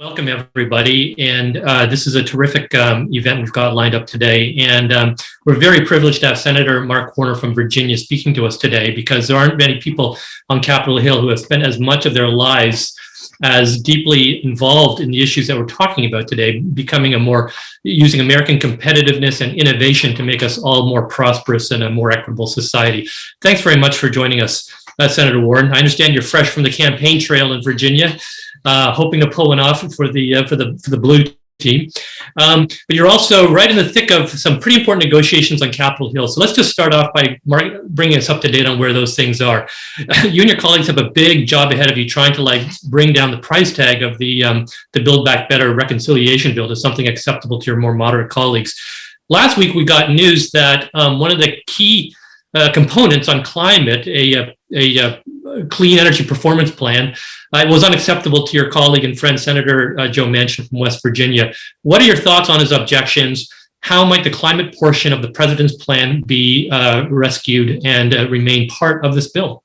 Welcome, everybody. And this is a terrific event we've got lined up today. And we're very privileged to have Senator Mark Warner from Virginia speaking to us today, because there aren't many people on Capitol Hill who have spent as much of their lives as deeply involved in the issues that we're talking about today, using American competitiveness and innovation to make us all more prosperous and a more equitable society. Thanks very much for joining us, Senator Warren. I understand you're fresh from the campaign trail in Virginia, hoping to pull one off for the blue team. But you're also right in the thick of some pretty important negotiations on Capitol Hill. So let's just start off by bringing us up to date on where those things are. You and your colleagues have a big job ahead of you trying to bring down the price tag of the Build Back Better reconciliation bill to something acceptable to your more moderate colleagues. Last week, we got news that one of the key components on climate, a clean energy performance plan, was unacceptable to your colleague and friend, Senator Joe Manchin from West Virginia. What are your thoughts on his objections? How might the climate portion of the president's plan be rescued and remain part of this bill?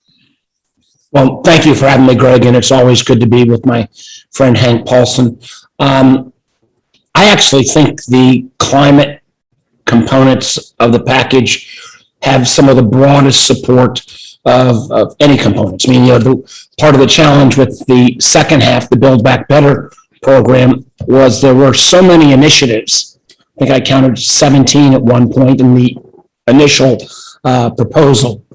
Well, thank you for having me, Greg, and it's always good to be with my friend Hank Paulson. I actually think the climate components of the package have some of the broadest support of any components. I mean, part of the challenge with the second half, the Build Back Better program, was there were so many initiatives. I think I counted 17 at one point in the initial proposal.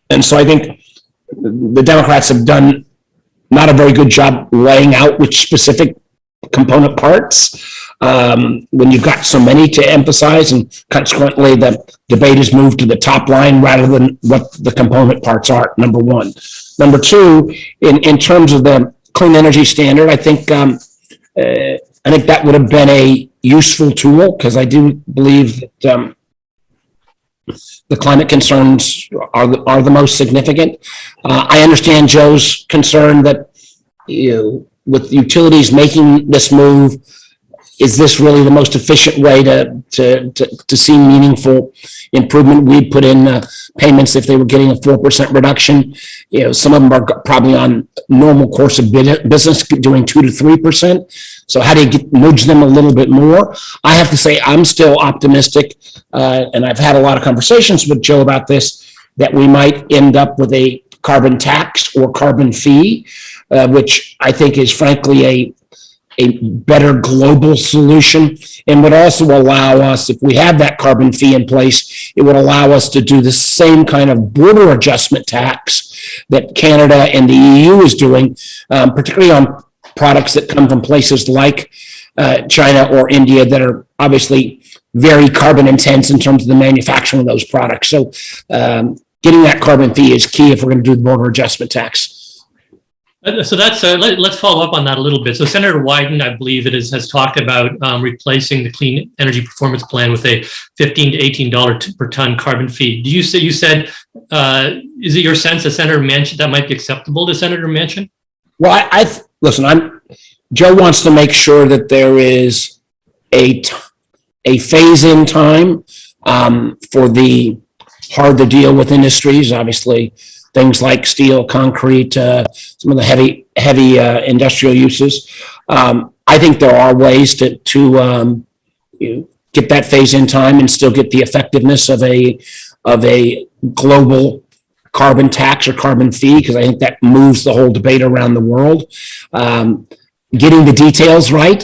And so I think the Democrats have done not a very good job laying out which specific component parts. When you've got so many to emphasize, and consequently the debate has moved to the top line rather than what the component parts are, number one. Number two, in terms of the clean energy standard, I think that would have been a useful tool, because I do believe that the climate concerns are the most significant. I understand Joe's concern that with utilities making this move, is this really the most efficient way to see meaningful improvement? We put in payments if they were getting a 4% reduction. Some of them are probably on normal course of business doing 2 to 3%. So how do you nudge them a little bit more? I have to say I'm still optimistic, and I've had a lot of conversations with Joe about this, that we might end up with a carbon tax or carbon fee, which I think is frankly a better global solution, and would also allow us, if we have that carbon fee in place, it would allow us to do the same kind of border adjustment tax that Canada and the EU is doing, particularly on products that come from places like China or India that are obviously very carbon intense in terms of the manufacturing of those products. So getting that carbon fee is key if we're going to do the border adjustment tax. So that's let's follow up on that a little bit. So Senator Wyden, I believe has talked about replacing the Clean Energy Performance Plan with a $15 to $18 per ton carbon fee. You said is it your sense that Senator Manchin that might be acceptable to Senator Manchin? Well, listen. Joe wants to make sure that there is a phase-in time for the hard to deal with industries. Obviously, things like steel, concrete, some of the heavy industrial uses. I think there are ways to get that phase in time and still get the effectiveness of a global carbon tax or carbon fee, because I think that moves the whole debate around the world. Getting the details right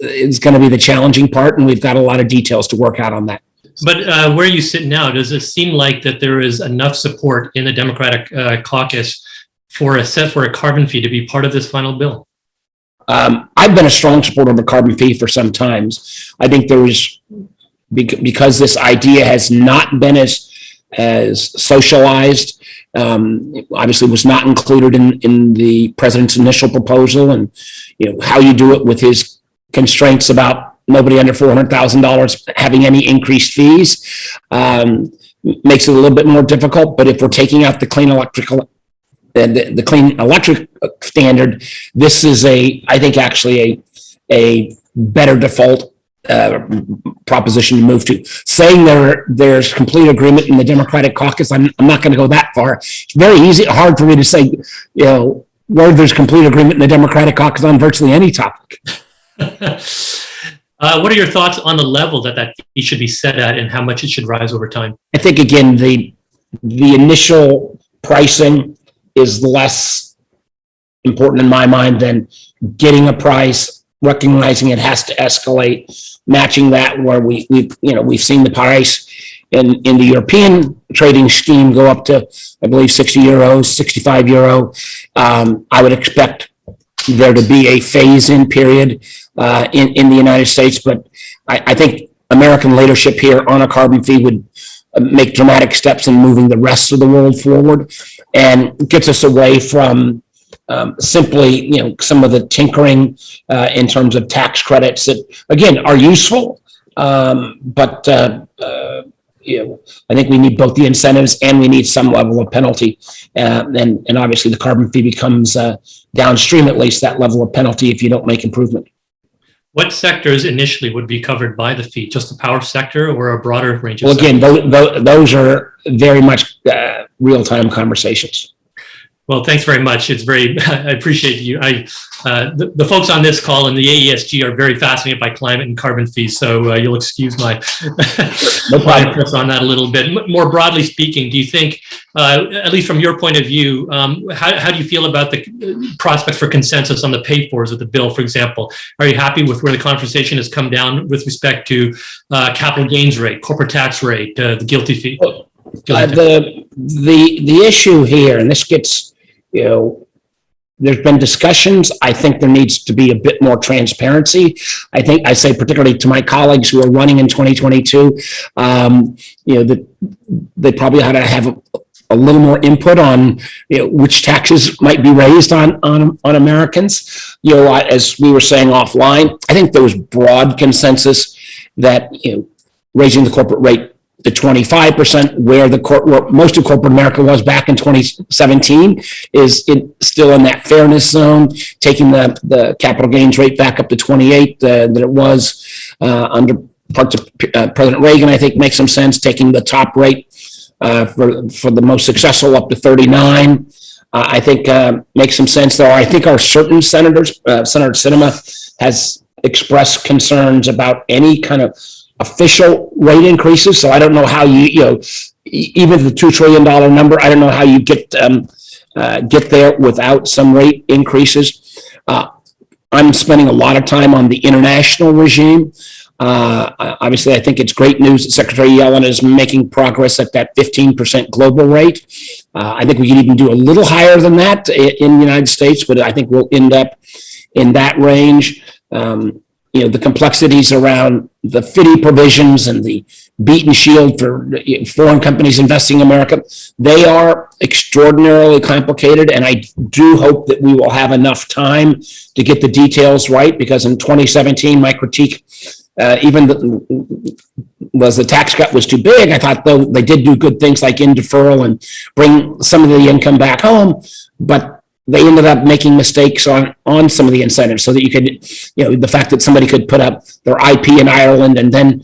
is going to be the challenging part, and we've got a lot of details to work out on that. But where you sit now, does it seem like that there is enough support in the Democratic caucus for a carbon fee to be part of this final bill? I've been a strong supporter of a carbon fee for some time. I think there is, because this idea has not been as socialized, obviously was not included in the president's initial proposal, and how you do it with his constraints about nobody under $400,000 having any increased fees makes it a little bit more difficult. But if we're taking out the clean the clean electric standard, this is I think actually a better default proposition to move to. Saying there's complete agreement in the Democratic caucus, I'm not going to go that far. It's very hard for me to say, where there's complete agreement in the Democratic caucus on virtually any topic. What are your thoughts on the level that fee should be set at and how much it should rise over time? I think, again, the initial pricing is less important in my mind than getting a price, recognizing it has to escalate, matching that where we've seen the price in the European trading scheme go up to, I believe, 60 euros, 65 euro. I would expect there to be a phase-in period in the United States, but I think American leadership here on a carbon fee would make dramatic steps in moving the rest of the world forward and gets us away from simply, some of the tinkering in terms of tax credits that, again, are useful, but I think we need both the incentives and we need some level of penalty, and obviously the carbon fee becomes downstream, at least, that level of penalty if you don't make improvement. What sectors initially would be covered by the fee? Just the power sector or a broader range of Well, again, sectors? those are very much real-time conversations. Well, thanks very much. It's I appreciate you. The folks on this call and the AESG are very fascinated by climate and carbon fees, so you'll excuse my interest on that a little bit. More broadly speaking, do you think, at least from your point of view, how do you feel about the prospects for consensus on the pay-fors of the bill, for example? Are you happy with where the conversation has come down with respect to capital gains rate, corporate tax rate, the GILTI fee? The issue here, and this gets, there's been discussions. I think there needs to be a bit more transparency. I say particularly to my colleagues who are running in 2022, that they probably ought to have a little more input on, which taxes might be raised on Americans. As we were saying offline, I think there was broad consensus that, raising the corporate rate to 25%, where most of corporate America was back in 2017, is still in that fairness zone. Taking the capital gains rate back up to 28 that it was under parts of President Reagan, I think makes some sense. Taking the top rate for the most successful up to 39, I think makes some sense. Though I think our certain senators, Senator Sinema has expressed concerns about any kind of official rate increases. So I don't know how even the $2 trillion number, I don't know how you get there without some rate increases. I'm spending a lot of time on the international regime. Obviously, I think it's great news that Secretary Yellen is making progress at that 15% global rate. I think we can even do a little higher than that in the United States, but I think we'll end up in that range. The complexities around the FDII provisions and the beat and shield for foreign companies investing in America, they are extraordinarily complicated. And I do hope that we will have enough time to get the details right, because in 2017, my critique, was the tax cut was too big. I thought, though, they did do good things like in deferral and bring some of the income back home, but they ended up making mistakes on some of the incentives, so that you could, the fact that somebody could put up their IP in Ireland and then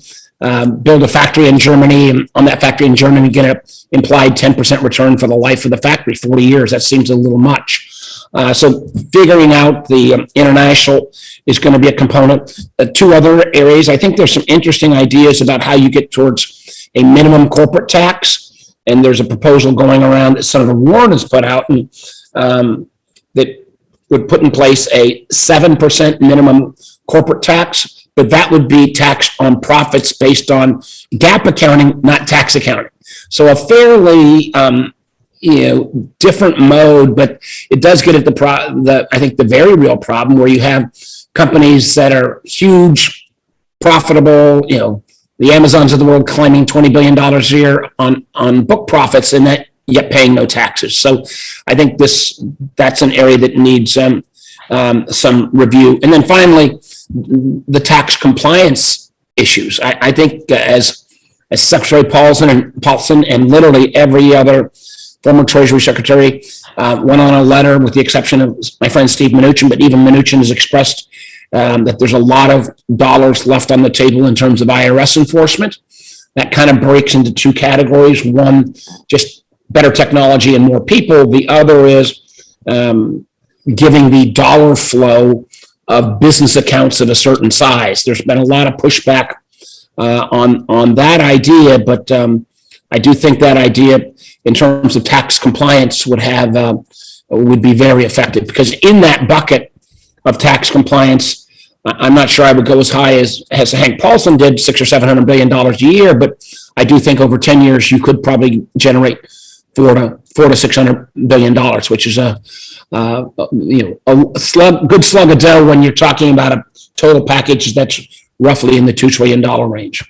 build a factory in Germany, and on that factory in Germany get an implied 10% return for the life of the factory, 40 years. That seems a little much. So figuring out the international is going to be a component. Two other areas, I think there's some interesting ideas about how you get towards a minimum corporate tax. And there's a proposal going around that Senator Warren has put out, and that would put in place a 7% minimum corporate tax, but that would be taxed on profits based on GAAP accounting, not tax accounting. So a fairly different mode, but it does get at I think the very real problem, where you have companies that are huge, profitable, the Amazons of the world climbing $20 billion a year on book profits, and that yet paying no taxes. So I think that's an area that needs some review. And then finally, the tax compliance issues. I think as Secretary Paulson and literally every other former Treasury Secretary went on a letter, with the exception of my friend Steve Mnuchin, but even Mnuchin has expressed that there's a lot of dollars left on the table in terms of IRS enforcement. That kind of breaks into two categories. One, just better technology and more people. The other is giving the dollar flow of business accounts at a certain size. There's been a lot of pushback on that idea, but I do think that idea in terms of tax compliance would be very effective, because in that bucket of tax compliance, I'm not sure I would go as high as Hank Paulson did, $600 or $700 billion a year, but I do think over 10 years you could probably generate $400 to $600 billion, which is a good slug of dough when you're talking about a total package that's roughly in the $2 trillion range.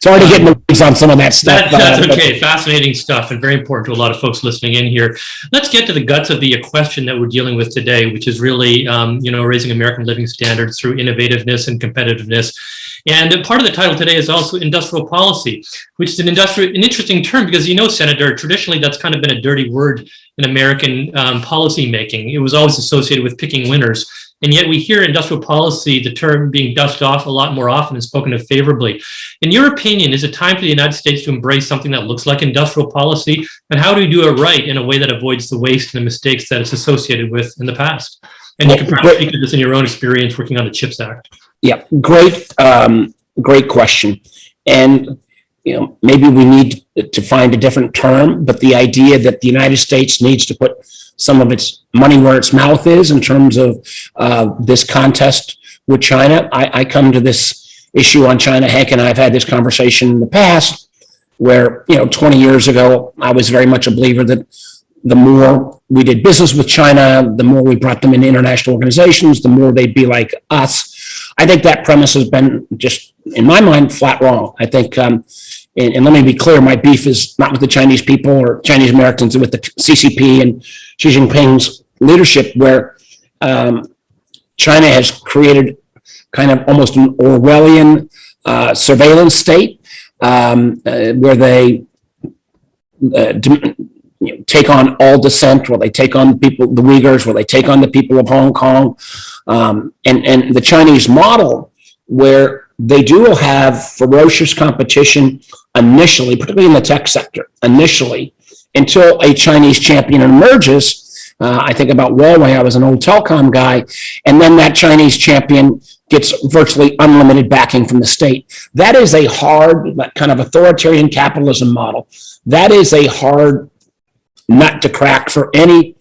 Sorry to get in the weeds on some of that stuff. That's okay. Fascinating stuff, and very important to a lot of folks listening in here. Let's get to the guts of the question that we're dealing with today, which is really, raising American living standards through innovativeness and competitiveness. And part of the title today is also industrial policy, which is an interesting term because, Senator, traditionally that's kind of been a dirty word in American policy making. It was always associated with picking winners. And yet we hear industrial policy, the term being dusted off a lot more often and spoken of favorably. In your opinion, is it time for the United States to embrace something that looks like industrial policy? And how do we do it right in a way that avoids the waste and the mistakes that it's associated with in the past? And you can probably speak to this in your own experience working on the CHIPS Act. Yeah, great question. And maybe we need to find a different term, but the idea that the United States needs to put some of its money where its mouth is in terms of this contest with China. I come to this issue on China. Hank and I have had this conversation in the past where, 20 years ago, I was very much a believer that the more we did business with China, the more we brought them into international organizations, the more they'd be like us. I think that premise has been just, in my mind, flat wrong. I think, and let me be clear, my beef is not with the Chinese people or Chinese Americans, with the CCP and Xi Jinping's leadership, where China has created kind of almost an Orwellian surveillance state where they take on all dissent, where they take on the Uyghurs, where they take on the people of Hong Kong, and the Chinese model, where they do have ferocious competition initially, particularly in the tech sector, until a Chinese champion emerges. I think about Huawei. I was an old telecom guy, and then that Chinese champion gets virtually unlimited backing from the state. That is a hard, kind of authoritarian capitalism model. That is a hard nut to crack for any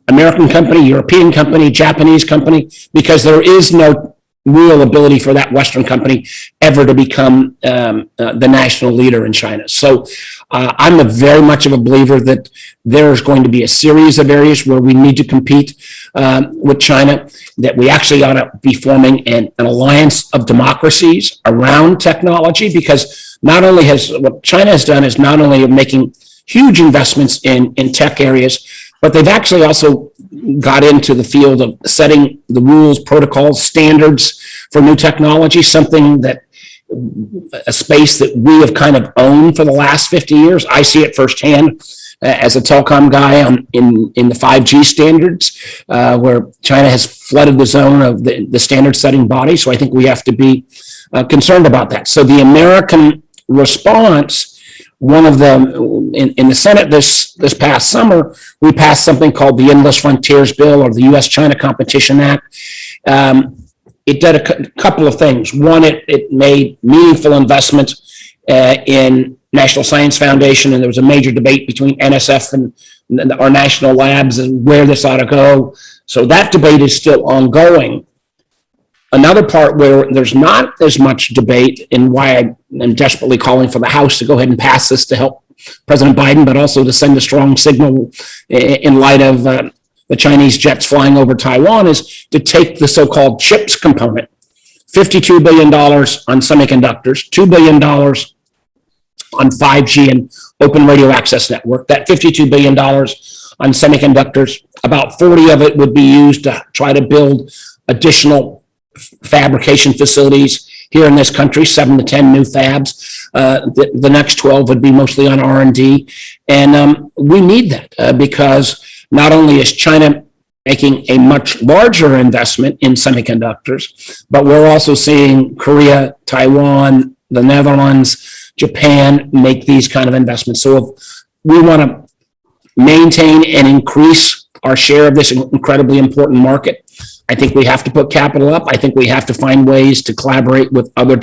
American company, European company, Japanese company, because there is no real ability for that Western company ever to become the national leader in China. So I'm very much of a believer that there's going to be a series of areas where we need to compete with China, that we actually ought to be forming an alliance of democracies around technology, because what China has done is not only making huge investments in tech areas, but they've actually also got into the field of setting the rules, protocols, standards for new technology, a space that we have kind of owned for the last 50 years. I see it firsthand as a telecom guy in the 5G standards, where China has flooded the zone of the standard setting body. So I think we have to be concerned about that. So the American response, one of them in the Senate this past summer, we passed something called the Endless Frontiers Bill, or the U.S.-China Competition Act. It did a couple of things. One, it made meaningful investment in National Science Foundation, and there was a major debate between NSF and our national labs and where this ought to go. So that debate is still ongoing. Another part where there's not as much debate, and why I'm desperately calling for the House to go ahead and pass this to help President Biden, but also to send a strong signal in light of the Chinese jets flying over Taiwan, is to take the so-called CHIPS component, $52 billion on semiconductors, $2 billion on 5G and open radio access network. That $52 billion on semiconductors, about 40 of it would be used to try to build additional fabrication facilities here in this country, 7 to 10 new fabs. The next 12 would be mostly on R&D. And we need that because not only is China making a much larger investment in semiconductors, but we're also seeing Korea, Taiwan, the Netherlands, Japan make these kind of investments. So if we want to maintain and increase our share of this incredibly important market. I think we have to put capital up. I think we have to find ways to collaborate with other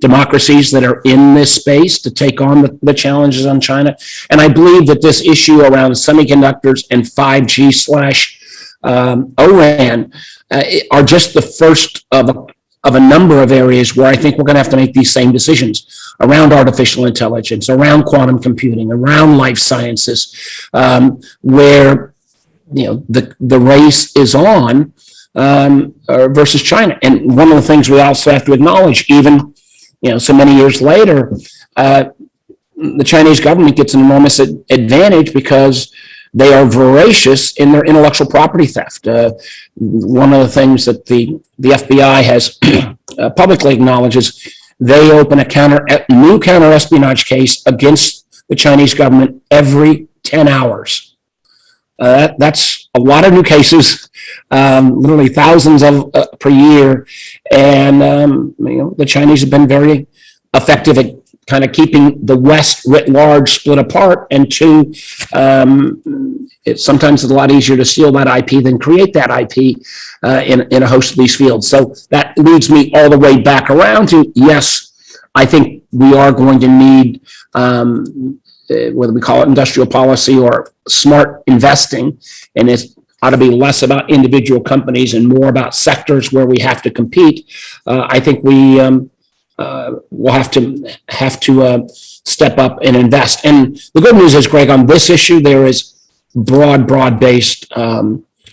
democracies that are in this space to take on the challenges on China. And I believe that this issue around semiconductors and 5G slash ORAN are just the first of a number of areas where I think we're going to have to make these same decisions around artificial intelligence, around quantum computing, around life sciences, where the race is on versus China. And one of the things we also have to acknowledge, even so many years later, the Chinese government gets an enormous advantage because they are voracious in their intellectual property theft. One of the things that the FBI has publicly acknowledged is they open a new counter-espionage case against the Chinese government every 10 hours. That's a lot of new cases, literally thousands of per year. And the Chinese have been very effective at kind of keeping the West writ large split apart. And two, sometimes it's a lot easier to steal that IP than create that IP in a host of these fields. So that leads me all the way back around to, yes, I think we are going to need, whether we call it industrial policy or smart investing, and it ought to be less about individual companies and more about sectors where we have to compete. I think we will have to step up and invest. And the good news is, Greg, on this issue, there is broad-based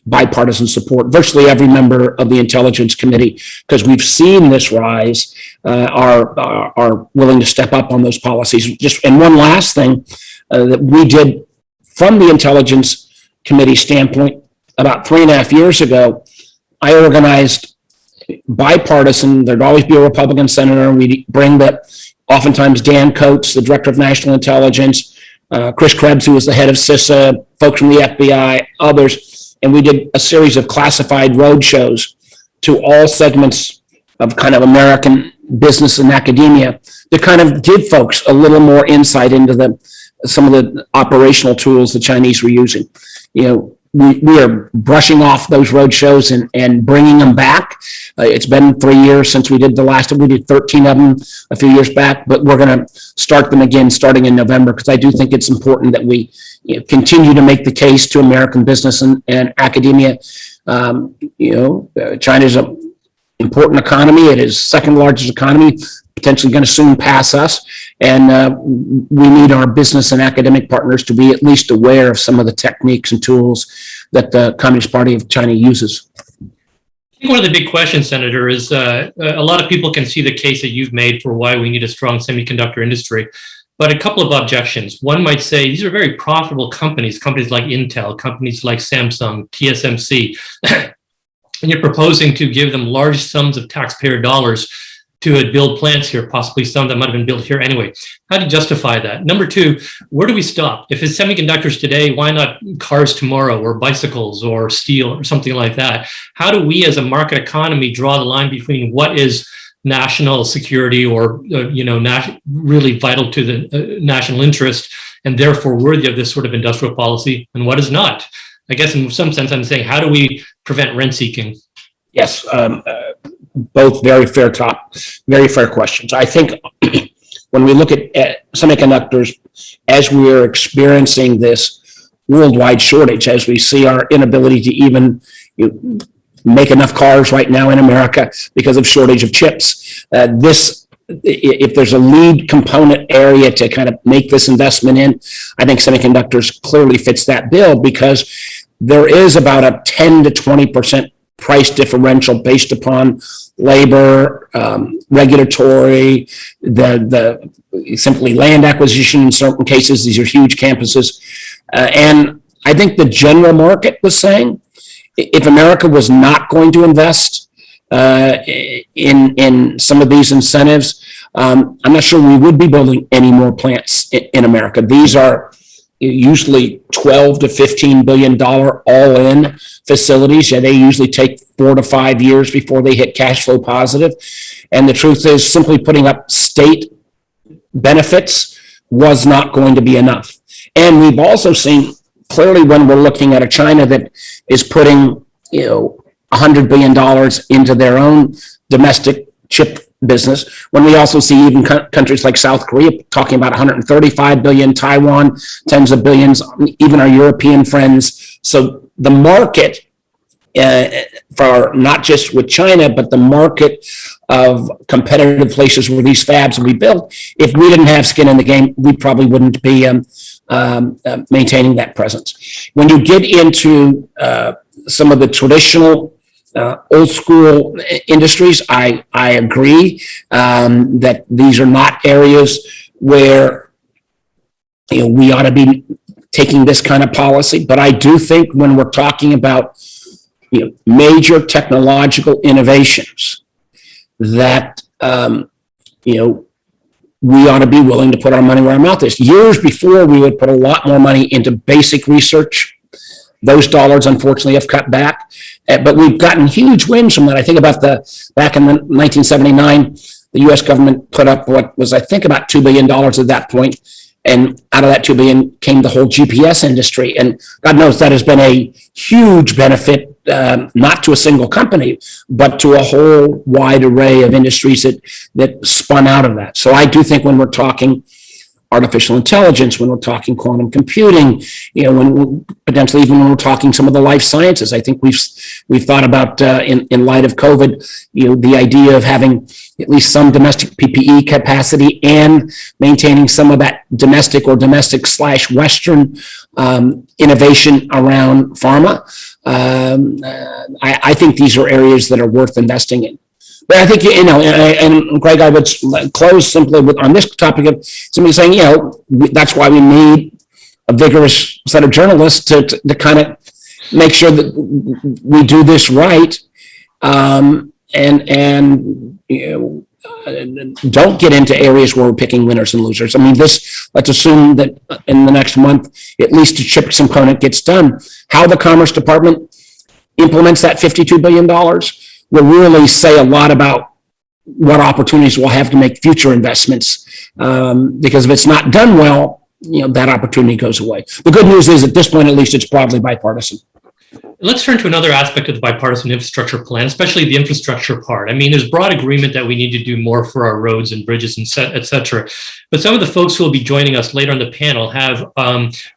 bipartisan support. Virtually every member of the Intelligence Committee, because we've seen this rise, are willing to step up on those policies. And one last thing that we did from the Intelligence Committee standpoint about 3.5 years ago, I organized bipartisan, there'd always be a Republican senator, and we'd bring oftentimes Dan Coates, the director of national intelligence, Chris Krebs, who was the head of CISA, folks from the FBI, others, and we did a series of classified road shows to all segments of kind of American business and academia to kind of give folks a little more insight into some of the operational tools the Chinese were using. We are brushing off those road shows and bringing them back. It's been 3 years since we did the last one. We did 13 of them a few years back, but we're going to start them again starting in November, because I do think it's important that we continue to make the case to American business and academia. China's an important economy. It is second largest economy, potentially going to soon pass us. And we need our business and academic partners to be at least aware of some of the techniques and tools that the Communist Party of China uses. I think one of the big questions, Senator, is a lot of people can see the case that you've made for why we need a strong semiconductor industry, but a couple of objections. One might say these are very profitable companies like Intel, companies like Samsung, TSMC, and you're proposing to give them large sums of taxpayer dollars to build plants here, possibly some that might have been built here anyway. How do you justify that? Number two, where do we stop? If it's semiconductors today, why not cars tomorrow, or bicycles, or steel, or something like that? How do we as a market economy draw the line between what is national security or really vital to the national interest and therefore worthy of this sort of industrial policy, and what is not? I guess in some sense I'm saying, how do we prevent rent seeking? Yes, both very fair questions. I think when we look at semiconductors, as we are experiencing this worldwide shortage, as we see our inability to even make enough cars right now in America because of shortage of chips, if there's a lead component area to kind of make this investment in, I think semiconductors clearly fits that bill, because there is about a 10 to 20% price differential based upon labor, regulatory, the simply land acquisition in certain cases. These are huge campuses. And I think the general market was saying, if America was not going to invest in some of these incentives, I'm not sure we would be building any more plants in America. These are usually $12 to $15 billion all-in facilities. They usually take 4 to 5 years before they hit cash flow positive. And the truth is, simply putting up state benefits was not going to be enough. And we've also seen clearly when we're looking at a China that is putting, $100 billion into their own domestic chip business, when we also see even countries like South Korea talking about 135 billion, Taiwan, tens of billions, even our European friends. So the market for not just with China, but the market of competitive places where these fabs will be built, if we didn't have skin in the game, we probably wouldn't be maintaining that presence. When you get into some of the traditional old school industries, I agree that these are not areas where we ought to be taking this kind of policy. But I do think when we're talking about major technological innovations, that we ought to be willing to put our money where our mouth is. Years before, we would put a lot more money into basic research. Those dollars, unfortunately, have cut back, but we've gotten huge wins from that. I think about back in 1979, the U.S. government put up what was, I think, about $2 billion at that point, and out of that $2 billion came the whole GPS industry. And God knows that has been a huge benefit, not to a single company, but to a whole wide array of industries that spun out of that. So I do think when we're talking artificial intelligence, when we're talking quantum computing, when potentially even when we're talking some of the life sciences, I think we've thought about in light of COVID, the idea of having at least some domestic PPE capacity and maintaining some of that domestic or domestic/Western innovation around pharma. I think these are areas that are worth investing in. But I think, and Greg, I would close simply on this topic of somebody saying, that's why we need a vigorous set of journalists to kind of make sure that we do this right, and don't get into areas where we're picking winners and losers. I mean, let's assume that in the next month, at least a chip component gets done. How the Commerce Department implements that $52 billion will really say a lot about what opportunities we'll have to make future investments. Because if it's not done well, that opportunity goes away. The good news is at this point, at least, it's broadly bipartisan. Let's turn to another aspect of the bipartisan infrastructure plan, especially the infrastructure part. I mean, there's broad agreement that we need to do more for our roads and bridges and et cetera. But some of the folks who will be joining us later on the panel have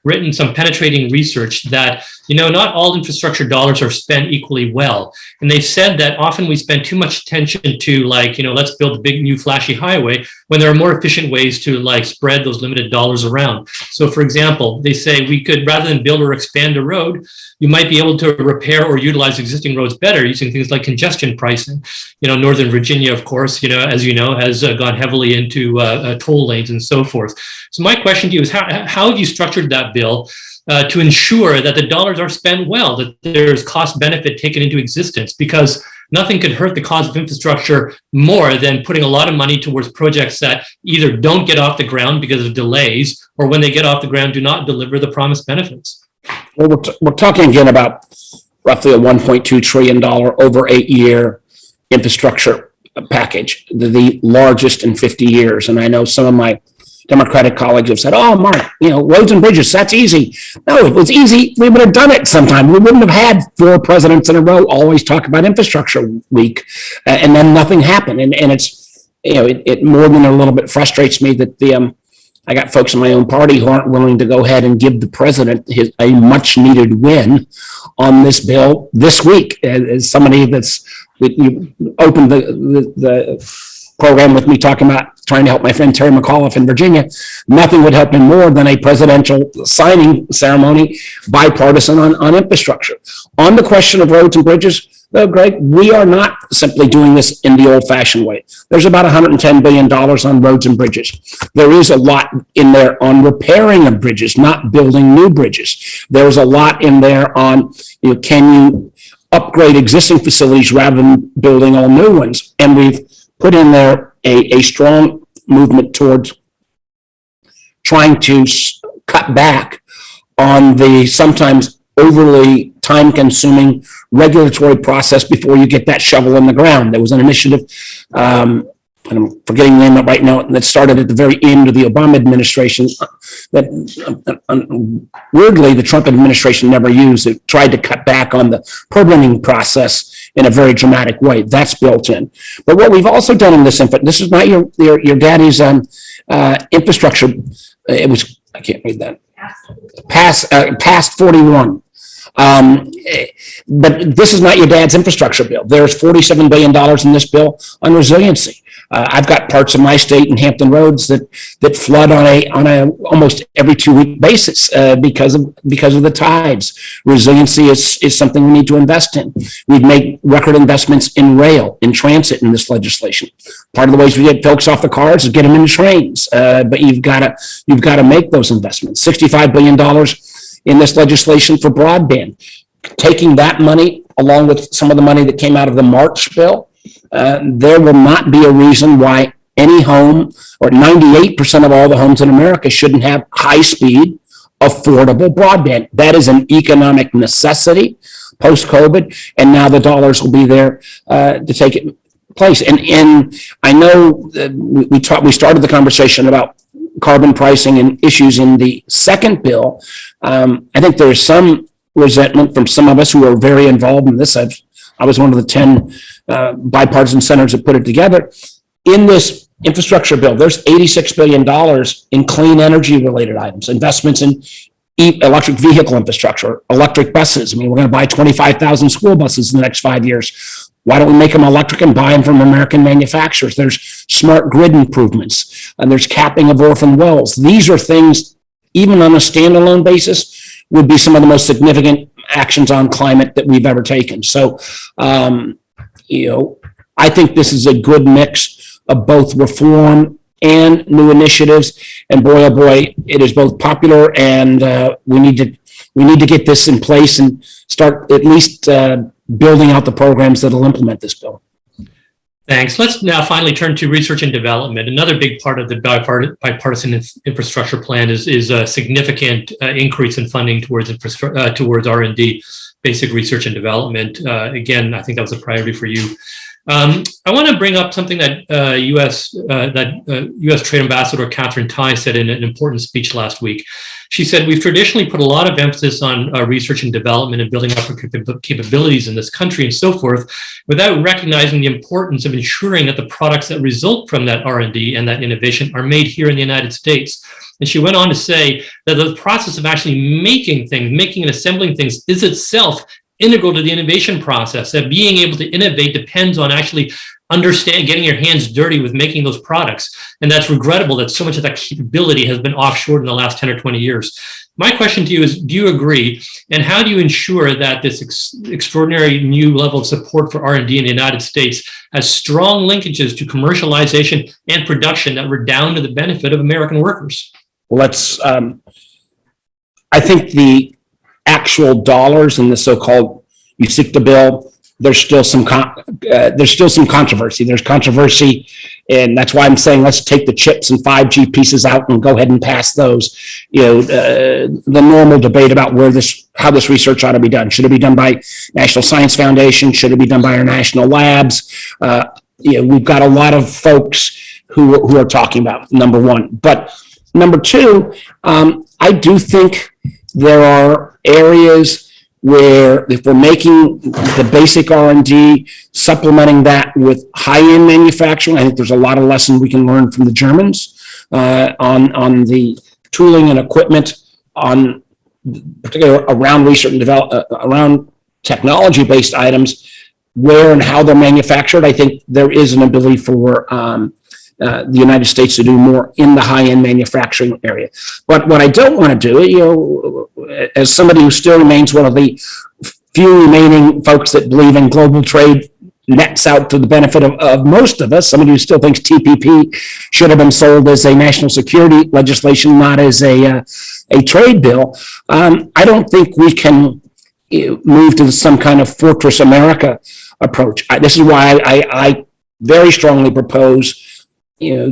written some penetrating research that, not all infrastructure dollars are spent equally well. And they've said that often we spend too much attention to let's build a big new flashy highway when there are more efficient ways to spread those limited dollars around. So for example, they say we could, rather than build or expand a road, you might be able to repair or utilize existing roads better using things like congestion pricing. Northern Virginia, of course, as you know, has gone heavily into toll lanes and so forth. So my question to you is how have you structured that bill to ensure that the dollars are spent well, that there's cost benefit taken into existence? Because nothing could hurt the cause of infrastructure more than putting a lot of money towards projects that either don't get off the ground because of delays, or when they get off the ground, do not deliver the promised benefits. Well, we're talking again about roughly a $1.2 trillion over 8-year infrastructure package, the largest in 50 years. And I know some of my Democratic colleagues have said, "Oh, Mark, roads and bridges, that's easy." No, if it was easy, we would have done it sometime. We wouldn't have had 4 presidents in a row always talk about infrastructure week, and then nothing happened. And it's, it more than a little bit frustrates me that I got folks in my own party who aren't willing to go ahead and give the president a much needed win on this bill this week. As somebody you opened the program with me talking about trying to help my friend Terry McAuliffe in Virginia, nothing would help him more than a presidential signing ceremony, bipartisan on infrastructure. On the question of roads and bridges, though, Greg, we are not simply doing this in the old-fashioned way. There's about $110 billion on roads and bridges. There is a lot in there on repairing of bridges, not building new bridges. There's a lot in there on, can you upgrade existing facilities rather than building all new ones? And we've put in there a strong movement towards trying to cut back on the sometimes overly time-consuming regulatory process before you get that shovel in the ground. There was an initiative and I'm forgetting the name right now, that started at the very end of the Obama administration, that weirdly the Trump administration never used. It tried to cut back on the permitting process in a very dramatic way. That's built in. But what we've also done in this is not your daddy's infrastructure. It was, I can't read that. Past 41. But this is not your dad's infrastructure bill. There's $47 billion in this bill on resiliency. I've got parts of my state in Hampton Roads that flood on a almost every 2-week basis because of the tides. Resiliency is something we need to invest in. We've made record investments in rail, in transit in this legislation. Part of the ways we get folks off the cars is get them in trains, but you've got to make those investments. $65 billion in this legislation for broadband. Taking that money along with some of the money that came out of the March bill, there will not be a reason why any home, or 98% of all the homes in America, shouldn't have high-speed, affordable broadband. That is an economic necessity post-COVID, and now the dollars will be there to take it place. And I know we started the conversation about carbon pricing and issues in the second bill. I think there is some resentment from some of us who are very involved in this. I was one of the 10 bipartisan senators that put it together. In this infrastructure bill, there's $86 billion in clean energy related items, investments in electric vehicle infrastructure, electric buses. I mean, we're going to buy 25,000 school buses in the next 5 years. Why don't we make them electric and buy them from American manufacturers? There's smart grid improvements, and there's capping of orphan wells. These are things, even on a standalone basis, would be some of the most significant actions on climate that we've ever taken. So, I think this is a good mix of both reform and new initiatives. And boy, oh boy, it is both popular, and we need to get this in place and start at least building out the programs that will implement this bill. Thanks. Let's now finally turn to research and development. Another big part of the bipartisan infrastructure plan is a significant increase in funding towards R&D, basic research and development. Again, I think that was a priority for you. I want to bring up something that U.S. Trade Ambassador Catherine Tai said in an important speech last week. She said, "We've traditionally put a lot of emphasis on research and development and building up our capabilities in this country and so forth, without recognizing the importance of ensuring that the products that result from that R&D and that innovation are made here in the United States." And she went on to say that the process of actually making and assembling things is itself integral to the innovation process. That being able to innovate depends on actually getting your hands dirty with making those products. And that's regrettable that so much of that capability has been offshored in the last 10 or 20 years. My question to you is, do you agree? And how do you ensure that this extraordinary new level of support for R&D in the United States has strong linkages to commercialization and production that redound to the benefit of American workers? Well, I think the actual dollars in the so-called USICTA bill, there's still some controversy. There's controversy, and that's why I'm saying let's take the chips and 5G pieces out and go ahead and pass those. The normal debate about how this research ought to be done. Should it be done by National Science Foundation? Should it be done by our national labs? We've got a lot of folks who are talking about, number one. But number two, I do think there are areas where if we're making the basic R&D, supplementing that with high-end manufacturing, I think there's a lot of lessons we can learn from the Germans on the tooling and equipment, on particularly around research and development, around technology-based items, where and how they're manufactured. I think there is an ability for the United States to do more in the high-end manufacturing area. But what I don't want to do, as somebody who still remains one of the few remaining folks that believe in global trade nets out to the benefit of most of us, somebody who still thinks TPP should have been sold as a national security legislation, not as a trade bill. I don't think we can move to some kind of Fortress America approach. This is why I very strongly propose,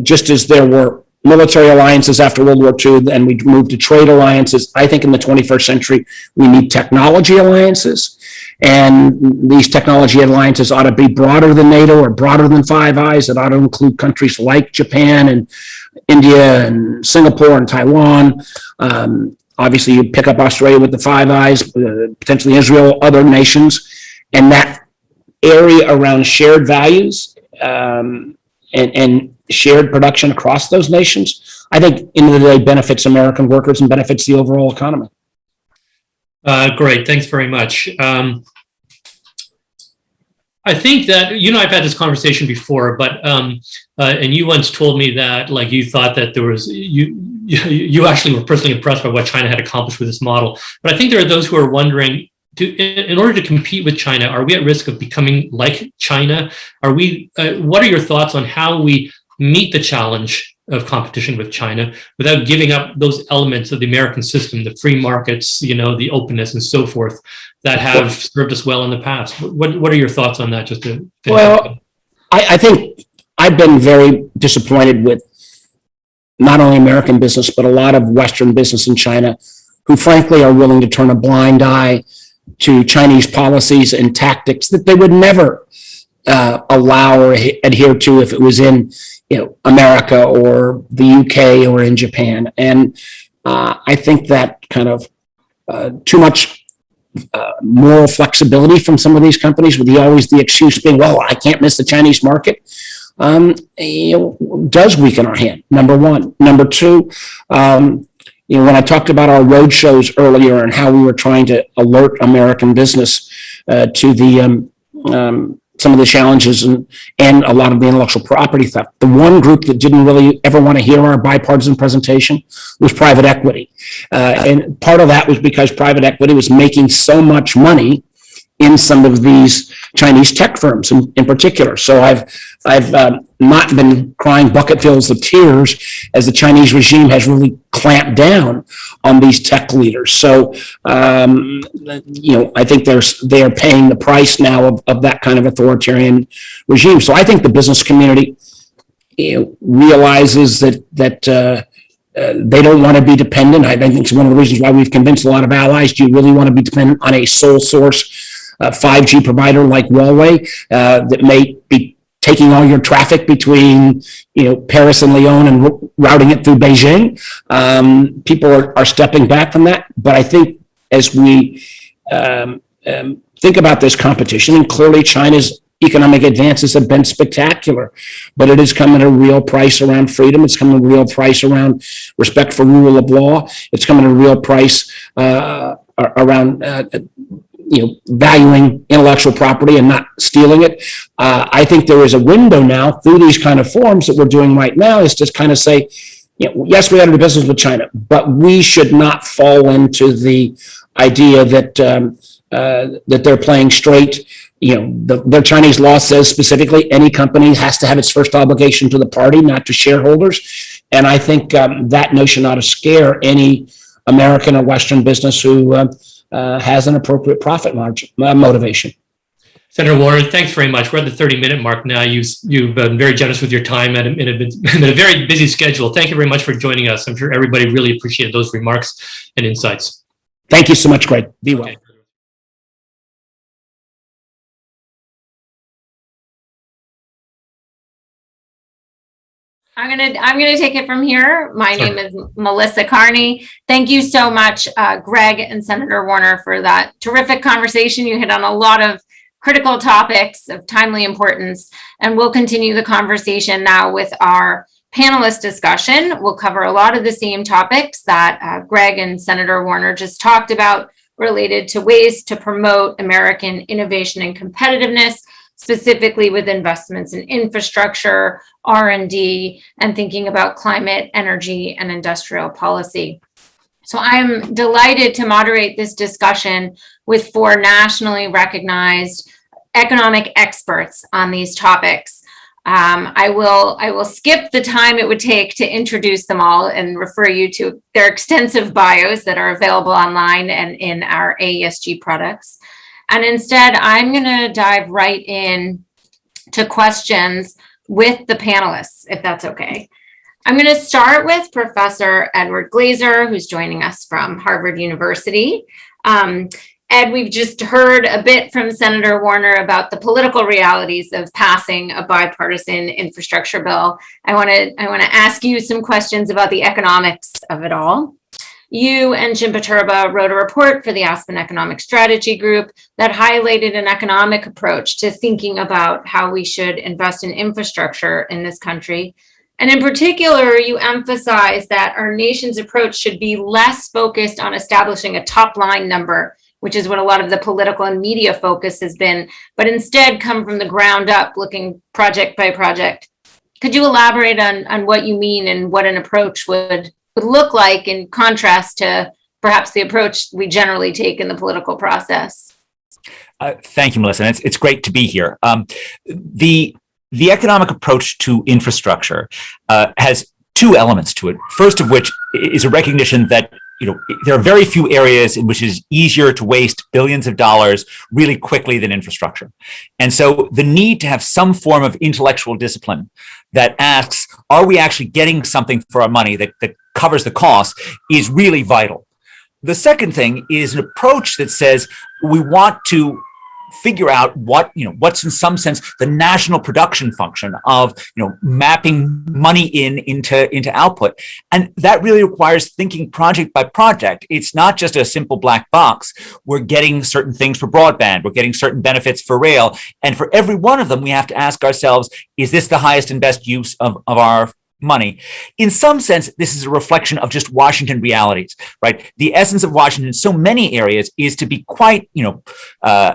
just as there were military alliances after World War II, and we moved to trade alliances, I think in the 21st century, we need technology alliances. And these technology alliances ought to be broader than NATO or broader than Five Eyes. It ought to include countries like Japan and India and Singapore and Taiwan. Obviously, you pick up Australia with the Five Eyes, potentially Israel, other nations, and that area around shared values and shared production across those nations, I think, end of the day, benefits American workers and benefits the overall economy. Great, thanks very much. I think that, I've had this conversation before, but, and you once told me that, like, you thought that there was, you actually were personally impressed by what China had accomplished with this model. But I think there are those who are wondering, in order to compete with China, are we at risk of becoming like China? What are your thoughts on how we meet the challenge of competition with China without giving up those elements of the American system, the free markets, the openness and so forth that have served us well in the past? What are your thoughts on that? I think I've been very disappointed with not only American business, but a lot of Western business in China, who frankly are willing to turn a blind eye to Chinese policies and tactics that they would never allow or adhere to if it was in America or the UK or in Japan. And I think that kind of too much moral flexibility from some of these companies, with always the excuse being, well, I can't miss the Chinese market, does weaken our hand, number one. Number two, when I talked about our road shows earlier and how we were trying to alert American business to the some of the challenges and a lot of the intellectual property theft, the one group that didn't really ever want to hear our bipartisan presentation was private equity. And part of that was because private equity was making so much money in some of these Chinese tech firms in particular. So I've not been crying bucketfuls of tears as the Chinese regime has really clamped down on these tech leaders. So, I think they are paying the price now of that kind of authoritarian regime. So I think the business community realizes that they don't want to be dependent. I think it's one of the reasons why we've convinced a lot of allies. Do you really want to be dependent on a sole source 5G provider like Huawei that may be taking all your traffic between Paris and Lyon and routing it through Beijing? People are stepping back from that. But I think as we think about this competition, and clearly China's economic advances have been spectacular, but it has come at a real price around freedom. It's come at a real price around respect for rule of law. It's come at a real price around valuing intellectual property and not stealing it. I think there is a window now through these kind of forums that we're doing right now is to kind of say, yes, we got to do business with China, but we should not fall into the idea that that they're playing straight. Their Chinese law says specifically any company has to have its first obligation to the party, not to shareholders. And I think that notion ought to scare any American or Western business who has an appropriate profit margin motivation. Senator Warner, thanks very much. We're at the 30-minute mark now. You've been very generous with your time in a very busy schedule. Thank you very much for joining us. I'm sure everybody really appreciated those remarks and insights. Thank you so much, Greg. Be well. Okay. I'm gonna take it from here. My name is Melissa Carney. Thank you so much, Greg and Senator Warner, for that terrific conversation. You hit on a lot of critical topics of timely importance, and we'll continue the conversation now with our panelist discussion. We'll cover a lot of the same topics that Greg and Senator Warner just talked about, related to ways to promote American innovation and competitiveness, specifically with investments in infrastructure, R&D, and thinking about climate, energy, and industrial policy. So I'm delighted to moderate this discussion with 4 nationally recognized economic experts on these topics. I will skip the time it would take to introduce them all and refer you to their extensive bios that are available online and in our AESG products. And instead, I'm going to dive right in to questions with the panelists, if that's okay. I'm going to start with Professor Edward Glaser, who's joining us from Harvard University. Ed, we've just heard a bit from Senator Warner about the political realities of passing a bipartisan infrastructure bill. I want to ask you some questions about the economics of it all. You and Jim Paturba wrote a report for the Aspen Economic Strategy Group that highlighted an economic approach to thinking about how we should invest in infrastructure in this country. And in particular, you emphasize that our nation's approach should be less focused on establishing a top line number, which is what a lot of the political and media focus has been, but instead come from the ground up, looking project by project. Could you elaborate on what you mean and what an approach would look like in contrast to perhaps the approach we generally take in the political process? Thank you, Melissa. It's great to be here. The economic approach to infrastructure has two elements to it. First of which is a recognition that there are very few areas in which it is easier to waste billions of dollars really quickly than infrastructure. And so the need to have some form of intellectual discipline that asks, are we actually getting something for our money that covers the cost is really vital. The second thing is an approach that says we want to figure out what's in some sense the national production function of mapping money into output, and that really requires thinking project by project. It's not just a simple black box. We're getting certain things for broadband, we're getting certain benefits for rail, and for every one of them we have to ask ourselves, is this the highest and best use of our money? In some sense, this is a reflection of just Washington realities, right? The essence of Washington in so many areas is to be quite,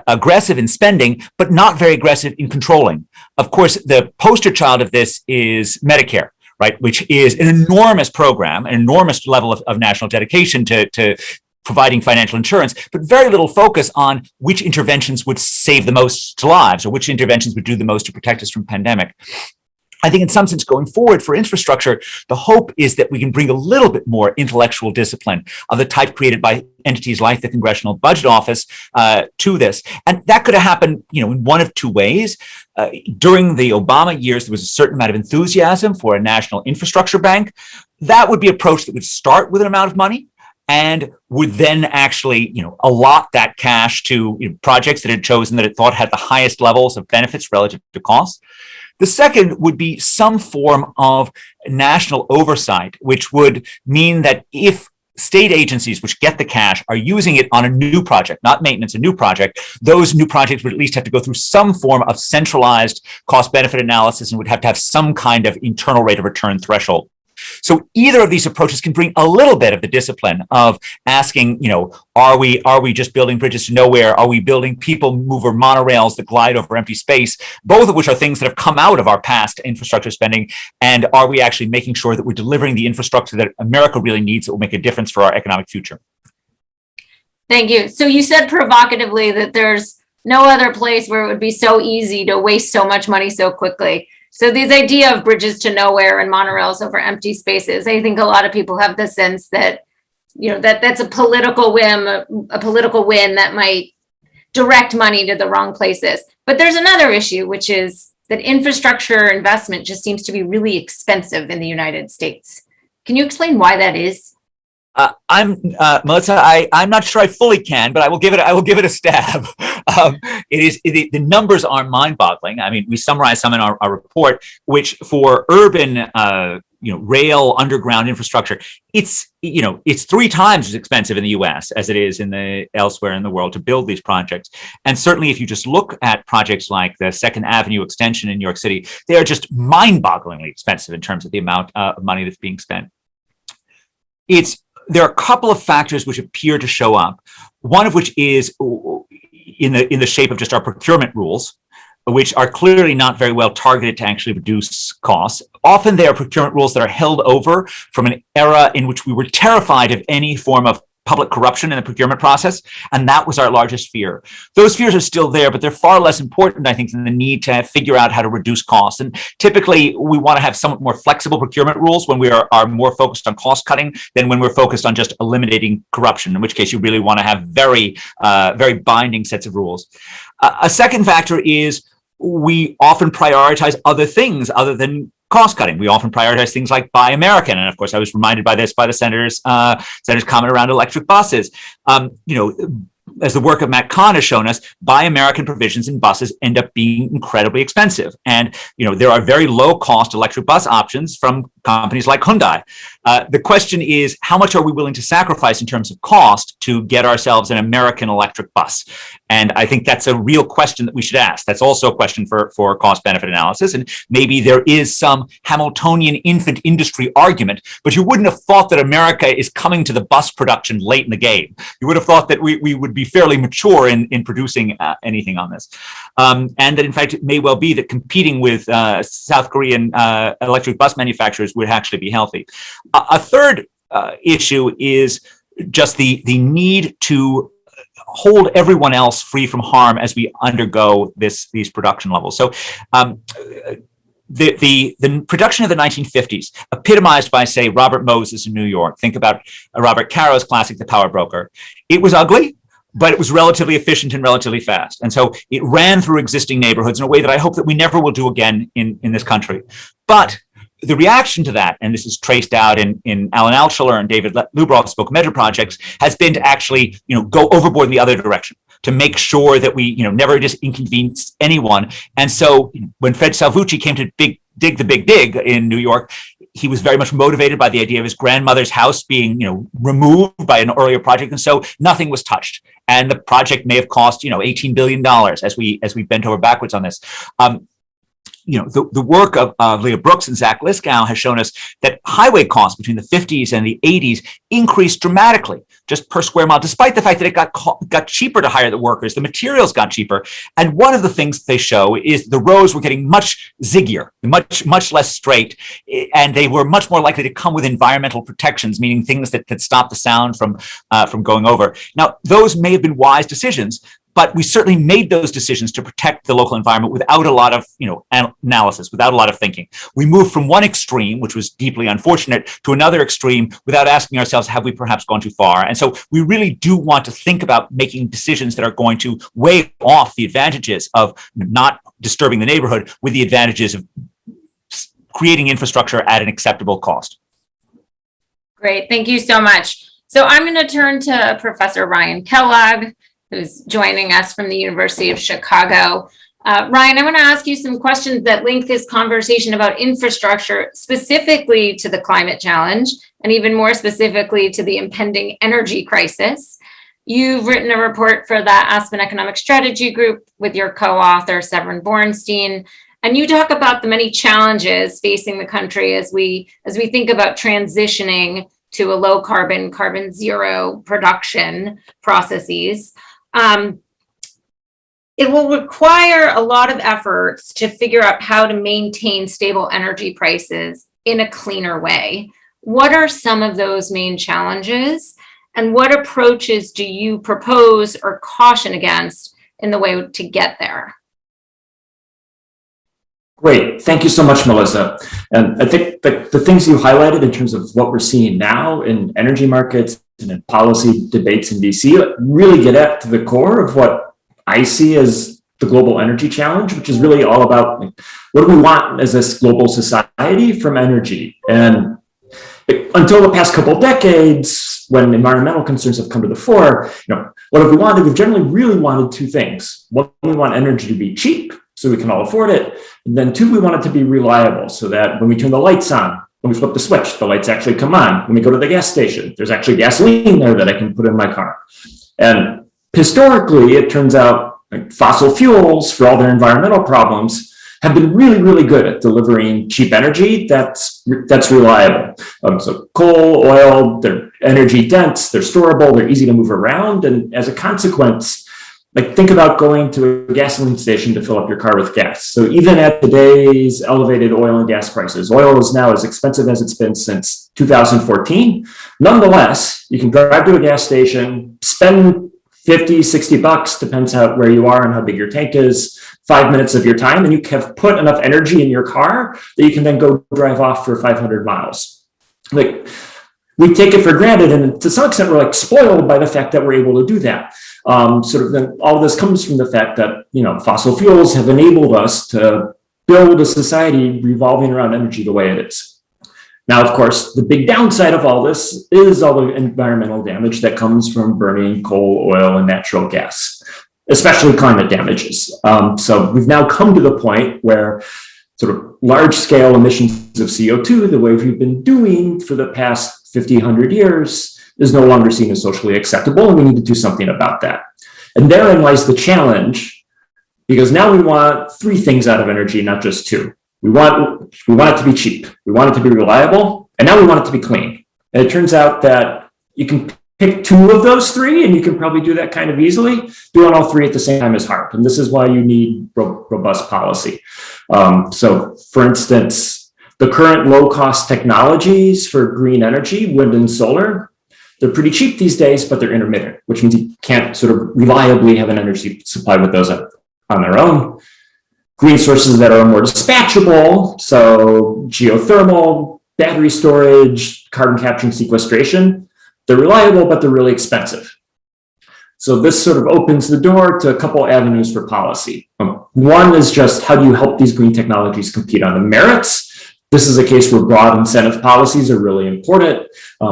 aggressive in spending, but not very aggressive in controlling. Of course, the poster child of this is Medicare, right? Which is an enormous program, an enormous level of national dedication to providing financial insurance, but very little focus on which interventions would save the most lives or which interventions would do the most to protect us from pandemic. I think in some sense going forward for infrastructure, the hope is that we can bring a little bit more intellectual discipline of the type created by entities like the Congressional Budget Office to this. And that could have happened, in one of two ways. During the Obama years, there was a certain amount of enthusiasm for a national infrastructure bank. That would be an approach that would start with an amount of money and would then actually, allot that cash to projects that it had chosen that it thought had the highest levels of benefits relative to costs. The second would be some form of national oversight, which would mean that if state agencies which get the cash are using it on a new project, not maintenance, a new project, those new projects would at least have to go through some form of centralized cost benefit analysis and would have to have some kind of internal rate of return threshold. So either of these approaches can bring a little bit of the discipline of asking, are we just building bridges to nowhere? Are we building people mover monorails that glide over empty space? Both of which are things that have come out of our past infrastructure spending. And are we actually making sure that we're delivering the infrastructure that America really needs that will make a difference for our economic future? Thank you. So you said provocatively that there's no other place where it would be so easy to waste so much money so quickly. So this idea of bridges to nowhere and monorails over empty spaces, I think a lot of people have the sense that, that's a political whim, a political win that might direct money to the wrong places. But there's another issue, which is that infrastructure investment just seems to be really expensive in the United States. Can you explain why that is? Melissa, I'm not sure I fully can, but I will give it a stab. The numbers are mind-boggling. I mean, we summarize some in our report, which for urban, rail underground infrastructure, it's 3 times as expensive in the U.S. as it is elsewhere in the world to build these projects. And certainly, if you just look at projects like the Second Avenue extension in New York City, they are just mind-bogglingly expensive in terms of the amount of money that's being spent. There are a couple of factors which appear to show up, one of which is in the shape of just our procurement rules, which are clearly not very well targeted to actually reduce costs. Often they are procurement rules that are held over from an era in which we were terrified of any form of public corruption in the procurement process, and that was our largest fear. Those fears are still there, but they're far less important, I think, than the need to figure out how to reduce costs. And typically, we want to have somewhat more flexible procurement rules when we are more focused on cost cutting than when we're focused on just eliminating corruption, in which case you really want to have very, very binding sets of rules. A second factor is we often prioritize other things other than cost cutting. We often prioritize things like Buy American. And of course, I was reminded by this by the senator's comment around electric buses. as the work of Matt Kahn has shown us, Buy American provisions in buses end up being incredibly expensive. And, there are very low cost electric bus options from companies like Hyundai. The question is, how much are we willing to sacrifice in terms of cost to get ourselves an American electric bus? And I think that's a real question that we should ask. That's also a question for cost benefit analysis. And maybe there is some Hamiltonian infant industry argument, but you wouldn't have thought that America is coming to the bus production late in the game. You would have thought that we would be fairly mature in producing anything on this. And that in fact, it may well be that competing with South Korean electric bus manufacturers would actually be healthy. A third issue is just the need to hold everyone else free from harm as we undergo these production levels. So the production of the 1950s, epitomized by, say, Robert Moses in New York. Think about Robert Caro's classic, The Power Broker. It was ugly, but it was relatively efficient and relatively fast. And so it ran through existing neighborhoods in a way that I hope that we never will do again in this country. But the reaction to that, and this is traced out in Alan Altshuler and David Lubroff's Spoke Measure projects, has been to actually, go overboard in the other direction, to make sure that we, never just inconvenience anyone. And so when Fred Salvucci came to dig the Big Dig in New York, he was very much motivated by the idea of his grandmother's house being, removed by an earlier project. And so nothing was touched. And the project may have cost, $18 billion as we bent over backwards on this. The work of Leah Brooks and Zach Liskow has shown us that highway costs between the 50s and the 80s increased dramatically just per square mile, despite the fact that it got cheaper to hire the workers. The materials got cheaper. And one of the things they show is the roads were getting much ziggier, much less straight, and they were much more likely to come with environmental protections, meaning things that could stop the sound from going over. Now, those may have been wise decisions, but we certainly made those decisions to protect the local environment without a lot of, analysis, without a lot of thinking. We moved from one extreme, which was deeply unfortunate, to another extreme without asking ourselves, have we perhaps gone too far? And so we really do want to think about making decisions that are going to weigh off the advantages of not disturbing the neighborhood with the advantages of creating infrastructure at an acceptable cost. Great, thank you so much. So I'm going to turn to Professor Ryan Kellogg, who's joining us from the University of Chicago. Ryan, I want to ask you some questions that link this conversation about infrastructure specifically to the climate challenge, and even more specifically to the impending energy crisis. You've written a report for the Aspen Economic Strategy Group with your co-author, Severin Borenstein, and you talk about the many challenges facing the country as we think about transitioning to a low carbon, carbon zero production processes. It will require a lot of efforts to figure out how to maintain stable energy prices in a cleaner way. What are some of those main challenges, and what approaches do you propose or caution against in the way to get there? Great. Thank you so much, Melissa. And I think the things you highlighted in terms of what we're seeing now in energy markets and in policy debates in DC really get at the core of what I see as the global energy challenge, which is really all about what do we want as this global society from energy? And until the past couple of decades, when environmental concerns have come to the fore, what have we wanted? We've generally really wanted two things. One, we want energy to be cheap so we can all afford it. And then two, we want it to be reliable so that when we turn the lights on, when we flip the switch, the lights actually come on. When we go to the gas station, there's actually gasoline there that I can put in my car. And historically, it turns out fossil fuels, for all their environmental problems, have been really, really good at delivering cheap energy that's reliable. So coal, oil, they're energy dense, they're storable, they're easy to move around. And as a consequence, think about going to a gasoline station to fill up your car with gas. So even at today's elevated oil and gas prices, oil is now as expensive as it's been since 2014. Nonetheless, you can drive to a gas station, spend $50, $60, depends where you are and how big your tank is, 5 minutes of your time, and you have put enough energy in your car that you can then go drive off for 500 miles. We take it for granted, and to some extent, we're spoiled by the fact that we're able to do that. Then all of this comes from the fact that fossil fuels have enabled us to build a society revolving around energy the way it is. Now, of course, the big downside of all this is all the environmental damage that comes from burning coal, oil, and natural gas, especially climate damages. So we've now come to the point where sort of large-scale emissions of CO2, the way we've been doing for the past 50, 100 years, is no longer seen as socially acceptable, and we need to do something about that. And therein lies the challenge, because now we want three things out of energy, not just two. We want it to be cheap, we want it to be reliable, and now we want it to be clean. And it turns out that you can pick two of those three, and you can probably do that kind of easily. Doing all three at the same time is hard, and this is why you need robust policy. So, for instance, the current low-cost technologies for green energy, wind and solar, they're pretty cheap these days, but they're intermittent, which means you can't sort of reliably have an energy supply with those on their own. Green sources that are more dispatchable, so geothermal, battery storage, carbon capture and sequestration, they're reliable, but they're really expensive. So this sort of opens the door to a couple avenues for policy. One is just how do you help these green technologies compete on the merits? This is a case where broad incentive policies are really important.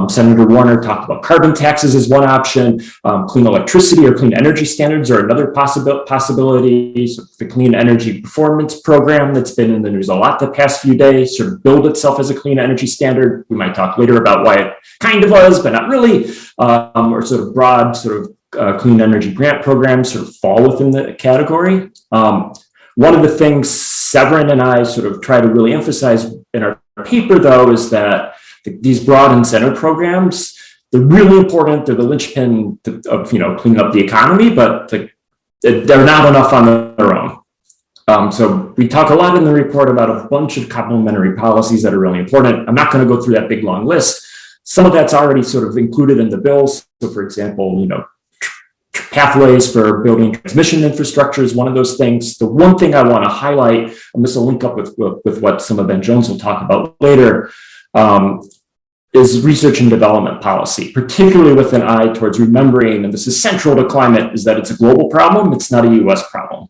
Senator Warner talked about carbon taxes as one option. Clean electricity or clean energy standards are another possibility. So the Clean Energy Performance Program that's been in the news a lot the past few days sort of billed itself as a clean energy standard. We might talk later about why it kind of was, but not really. Or sort of broad sort of clean energy grant programs sort of fall within the category. One of the things Severin and I sort of try to really emphasize in our paper, though, is that these broad incentive programs, they're really important. They're the linchpin of cleaning up the economy, but they're not enough on their own. So we talk a lot in the report about a bunch of complementary policies that are really important. I'm not going to go through that big long list. Some of that's already sort of included in the bills. So, for example, pathways for building transmission infrastructure is one of those things. The one thing I want to highlight, and this will link up with what some of Ben Jones will talk about later, is research and development policy, particularly with an eye towards remembering, and this is central to climate, is that it's a global problem, it's not a US problem.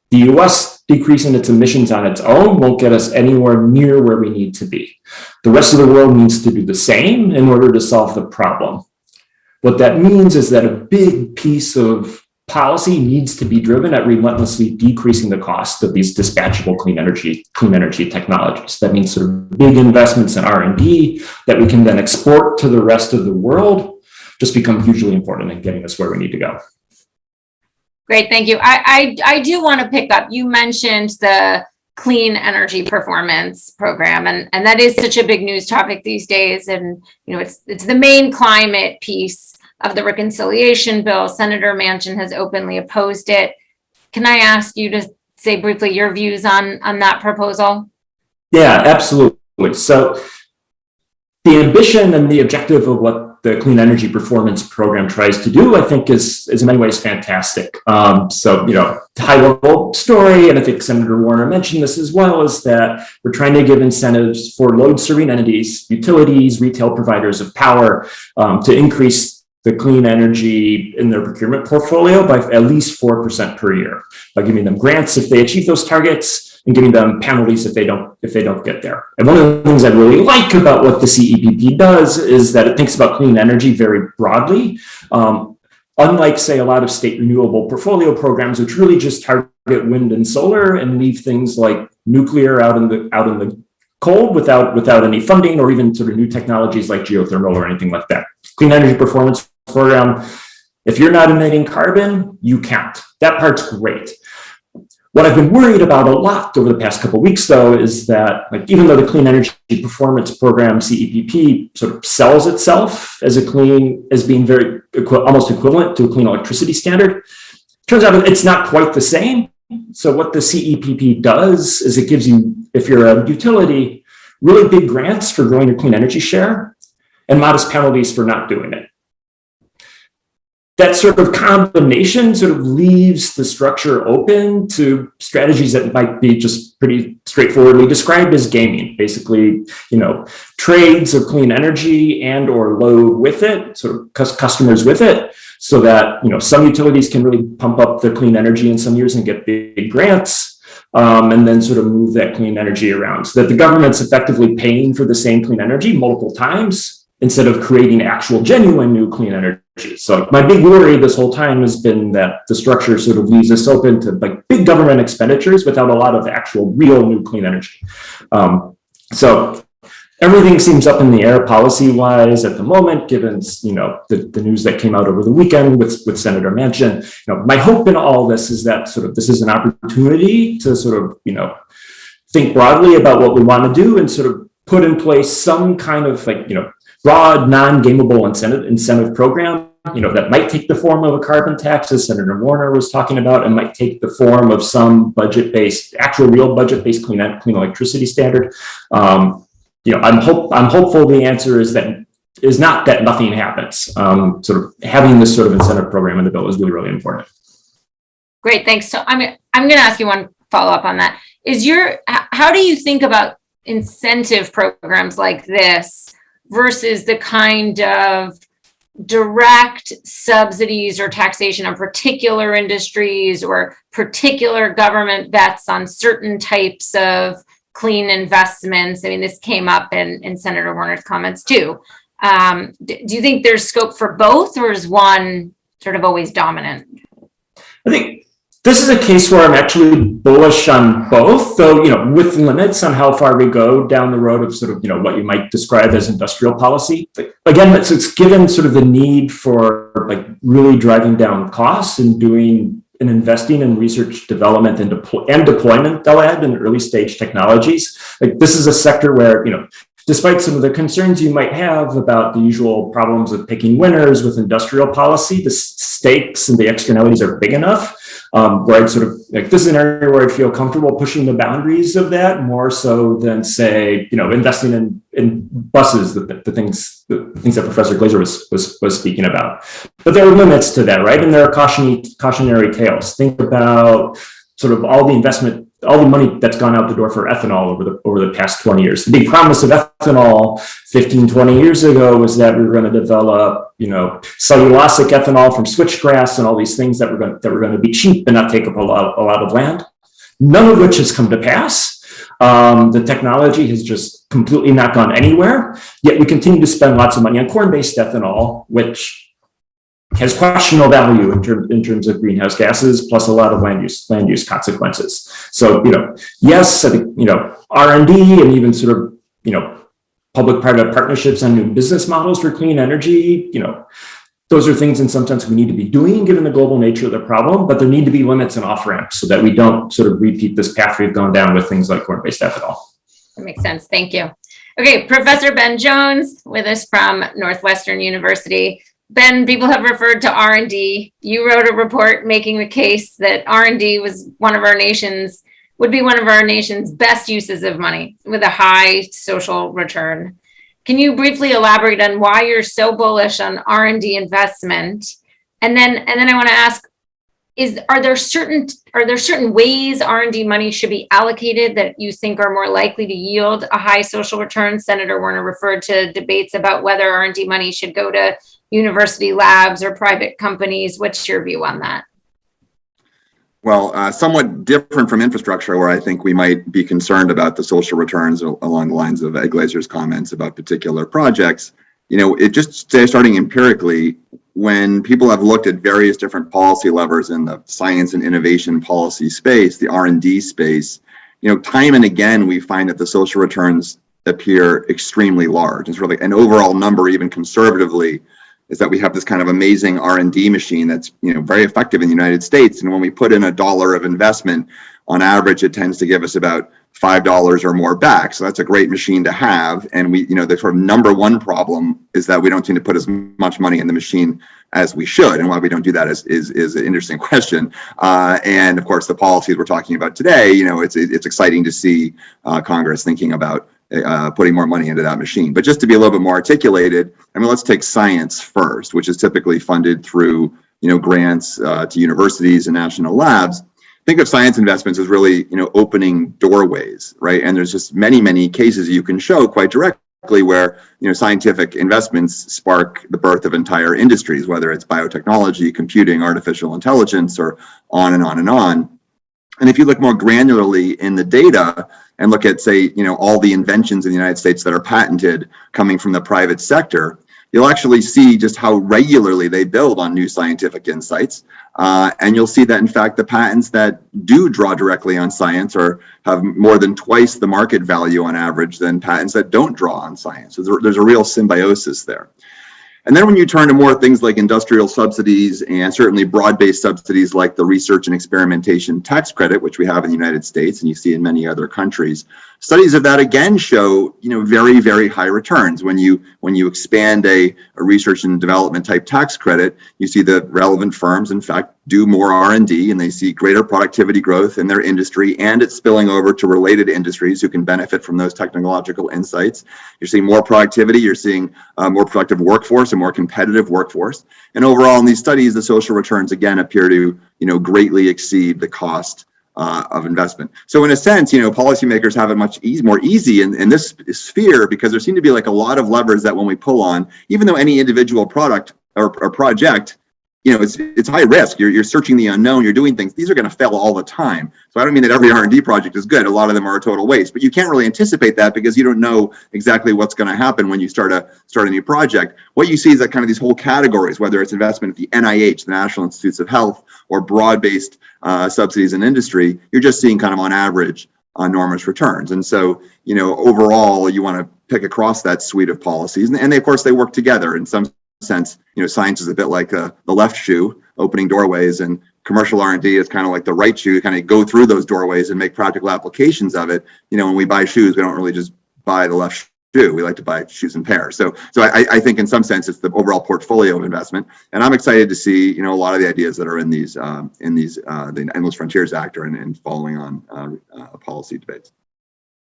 The US decreasing its emissions on its own won't get us anywhere near where we need to be. The rest of the world needs to do the same in order to solve the problem. What that means is that a big piece of policy needs to be driven at relentlessly decreasing the cost of these dispatchable clean energy technologies. That means sort of big investments in R&D that we can then export to the rest of the world just become hugely important in getting us where we need to go. Great, thank you. I do want to pick up, you mentioned the Clean Energy Performance Program, and that is such a big news topic these days. And it's the main climate piece of the reconciliation bill. Senator Manchin has openly opposed it. Can I ask you to say briefly your views on that proposal? Yeah, absolutely. So the ambition and the objective of what the Clean Energy Performance Program tries to do, I think, is in many ways fantastic. High-level story, and I think Senator Warner mentioned this as well, is that we're trying to give incentives for load-serving entities, utilities, retail providers of power, to increase the clean energy in their procurement portfolio by at least 4% per year, by giving them grants if they achieve those targets and giving them penalties if they don't get there. And one of the things I really like about what the CEPP does is that it thinks about clean energy very broadly. Unlike, say, a lot of state renewable portfolio programs, which really just target wind and solar and leave things like nuclear out in the cold without any funding, or even sort of new technologies like geothermal or anything like that. Clean Energy Performance Program, if you're not emitting carbon, you count. That part's great. What I've been worried about a lot over the past couple of weeks, though, is that even though the Clean Energy Performance Program, CEPP, sort of sells itself as being very almost equivalent to a clean electricity standard, turns out it's not quite the same. So what the CEPP does is it gives you, if you're a utility, really big grants for growing your clean energy share and modest penalties for not doing it. That sort of combination sort of leaves the structure open to strategies that might be just pretty straightforwardly described as gaming. Basically, trades of clean energy and or load with it, sort of customers with it, so that some utilities can really pump up their clean energy in some years and get big grants. and then sort of move that clean energy around so that the government's effectively paying for the same clean energy multiple times instead of creating actual genuine new clean energy. So my big worry this whole time has been that the structure sort of leaves us open to like big government expenditures without a lot of actual real new clean energy. So everything seems up in the air policy-wise at the moment, given the news that came out over the weekend with Senator Manchin. My hope in all this is that this is an opportunity to think broadly about what we want to do and sort of put in place some kind of broad, non-gameable incentive program. That might take the form of a carbon tax, as Senator Warner was talking about, and might take the form of some budget-based, actual real budget-based clean electricity standard. I'm hopeful the answer is not that nothing happens. Sort of having this sort of incentive program in the bill is really, really important. Great, thanks. So I'm going to ask you one follow-up on that. How do you think about incentive programs like this versus the kind of direct subsidies or taxation on particular industries or particular government bets on certain types of clean investments? I mean, this came up in Senator Warner's comments too. Do you think there's scope for both, or is one sort of always dominant? I think this is a case where I'm actually bullish on both, though, with limits on how far we go down the road of what you might describe as industrial policy. But again, it's given sort of the need for really driving down costs and investing in research, development, and deployment, they'll add, in early stage technologies. This is a sector where, despite some of the concerns you might have about the usual problems of picking winners with industrial policy, the stakes and the externalities are big enough where I'd this is an area where I'd feel comfortable pushing the boundaries of that more so than, say, investing in buses, the things that Professor Glaser was speaking about. But there are limits to that, right? And there are cautionary tales. Think about sort of all the money that's gone out the door for ethanol over the past 20 years. The big promise of ethanol 15, 20 years ago was that we were going to develop, cellulosic ethanol from switchgrass and all these things that were going to be cheap and not take up a lot of land. None of which has come to pass. The technology has just completely not gone anywhere. Yet we continue to spend lots of money on corn-based ethanol, which has questionable value in terms of greenhouse gases, plus a lot of land use consequences. So, yes, I think, R&D and even sort of, public-private partnerships on new business models for clean energy, those are things in some sense we need to be doing given the global nature of the problem, but there need to be limits and off-ramps so that we don't sort of repeat this path we've gone down with things like corn-based ethanol. That makes sense. Thank you. Okay, Professor Ben Jones with us from Northwestern University. Ben, people have referred to R&D. You wrote a report making the case that R&D would be one of our nation's best uses of money with a high social return. Can you briefly elaborate on why you're so bullish on R&D investment? And then I want to ask, are there certain ways R&D money should be allocated that you think are more likely to yield a high social return? Senator Warner referred to debates about whether R&D money should go to university labs or private companies. What's your view on that? Well, somewhat different from infrastructure, where I think we might be concerned about the social returns along the lines of Ed Glaser's comments about particular projects. It just starting empirically, when people have looked at various different policy levers in the science and innovation policy space, the R&D space, time and again, we find that the social returns appear extremely large. It's really an overall number, even conservatively, is that we have this kind of amazing R&D machine that's very effective in the United States. And when we put in $1 of investment, on average, it tends to give us about $5 or more back. So that's a great machine to have. And the sort of number one problem is that we don't seem to put as much money in the machine as we should. And why we don't do that is an interesting question. And of course, the policies we're talking about today, it's exciting to see Congress thinking about putting more money into that machine. But just to be a little bit more articulated, let's take science first, which is typically funded through, grants to universities and national labs. Think of science investments as really, opening doorways, right? And there's just many, many cases you can show quite directly where, scientific investments spark the birth of entire industries, whether it's biotechnology, computing, artificial intelligence, or on and on and on. And if you look more granularly in the data and look at, say, all the inventions in the United States that are patented coming from the private sector, you'll actually see just how regularly they build on new scientific insights. And you'll see that, in fact, the patents that do draw directly on science have more than twice the market value on average than patents that don't draw on science. So there's a real symbiosis there. And then when you turn to more things like industrial subsidies and certainly broad-based subsidies like the research and experimentation tax credit, which we have in the United States and you see in many other countries, studies of that again show, very, very high returns. When you expand a research and development type tax credit, you see the relevant firms, in fact, do more R&D, and they see greater productivity growth in their industry, and it's spilling over to related industries who can benefit from those technological insights. You're seeing more productivity, you're seeing a more productive workforce, a more competitive workforce. And overall in these studies, the social returns again appear to, greatly exceed the cost of investment. So in a sense, policymakers have it much more easy in this sphere, because there seem to be like a lot of levers that when we pull on, even though any individual product or project, it's high risk. You're searching the unknown. You're doing things. These are going to fail all the time. So I don't mean that every R&D project is good. A lot of them are a total waste. But you can't really anticipate that because you don't know exactly what's going to happen when you start a new project. What you see is that kind of these whole categories, whether it's investment at the NIH, the National Institutes of Health, or broad-based subsidies in industry, you're just seeing kind of on average enormous returns. And so, overall, you want to pick across that suite of policies, and they, of course, they work together in some sense. Science is a bit like the left shoe, opening doorways, and commercial R&D is kind of like the right shoe, kind of go through those doorways and make practical applications of it. When we buy shoes, we don't really just buy the left shoe. We like to buy shoes in pairs. So I think in some sense it's the overall portfolio of investment, and I'm excited to see a lot of the ideas that are in these the Endless Frontiers Act and following on policy debates.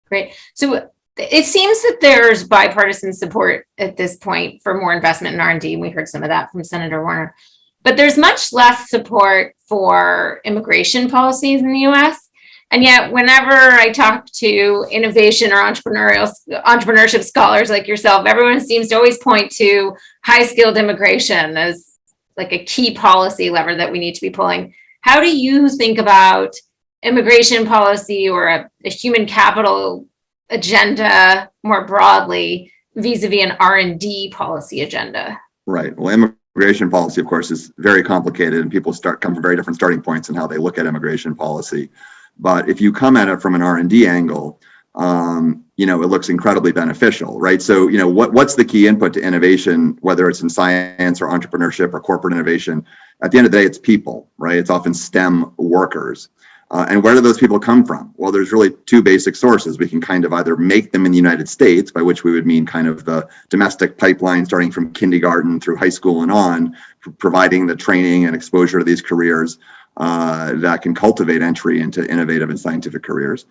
Great. So it seems that there's bipartisan support at this point for more investment in R&D. We heard some of that from Senator Warner, but there's much less support for immigration policies in the US. And yet, whenever I talk to innovation or entrepreneurship scholars like yourself, everyone seems to always point to high-skilled immigration as like a key policy lever that we need to be pulling. How do you think about immigration policy or a human capital agenda more broadly vis-a-vis an R&D policy agenda? Right. Well, immigration policy, of course, is very complicated, and people come from very different starting points in how they look at immigration policy. But if you come at it from an R&D angle, it looks incredibly beneficial, right? So, what's the key input to innovation, whether it's in science or entrepreneurship or corporate innovation? At the end of the day, it's people, right? It's often STEM workers. And where do those people come from? Well, there's really two basic sources. We can kind of either make them in the United States, by which we would mean kind of the domestic pipeline starting from kindergarten through high school and on, providing the training and exposure to these careers that can cultivate entry into innovative and scientific careers.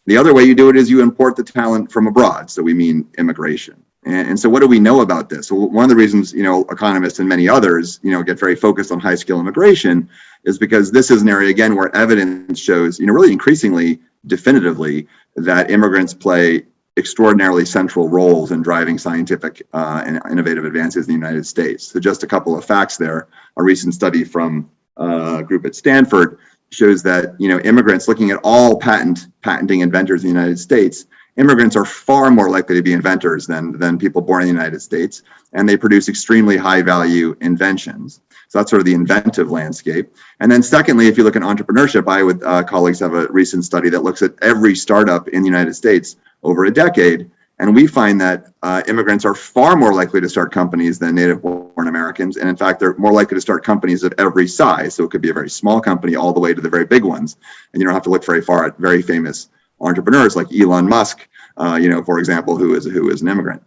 The other way you do it is you import the talent from abroad. So we mean immigration. And so what do we know about this? Well, one of the reasons, economists and many others, get very focused on high skill immigration is because this is an area, again, where evidence shows, really increasingly definitively that immigrants play extraordinarily central roles in driving scientific and innovative advances in the United States. So just a couple of facts there. A recent study from a group at Stanford shows that, immigrants, looking at all patenting inventors in the United States, immigrants are far more likely to be inventors than people born in the United States, and they produce extremely high value inventions. So that's sort of the inventive landscape. And then secondly, if you look at entrepreneurship, I with colleagues have a recent study that looks at every startup in the United States over a decade. And we find that immigrants are far more likely to start companies than native-born Americans. And in fact, they're more likely to start companies of every size. So it could be a very small company all the way to the very big ones. And you don't have to look very far at very famous entrepreneurs like Elon Musk, for example, who is an immigrant.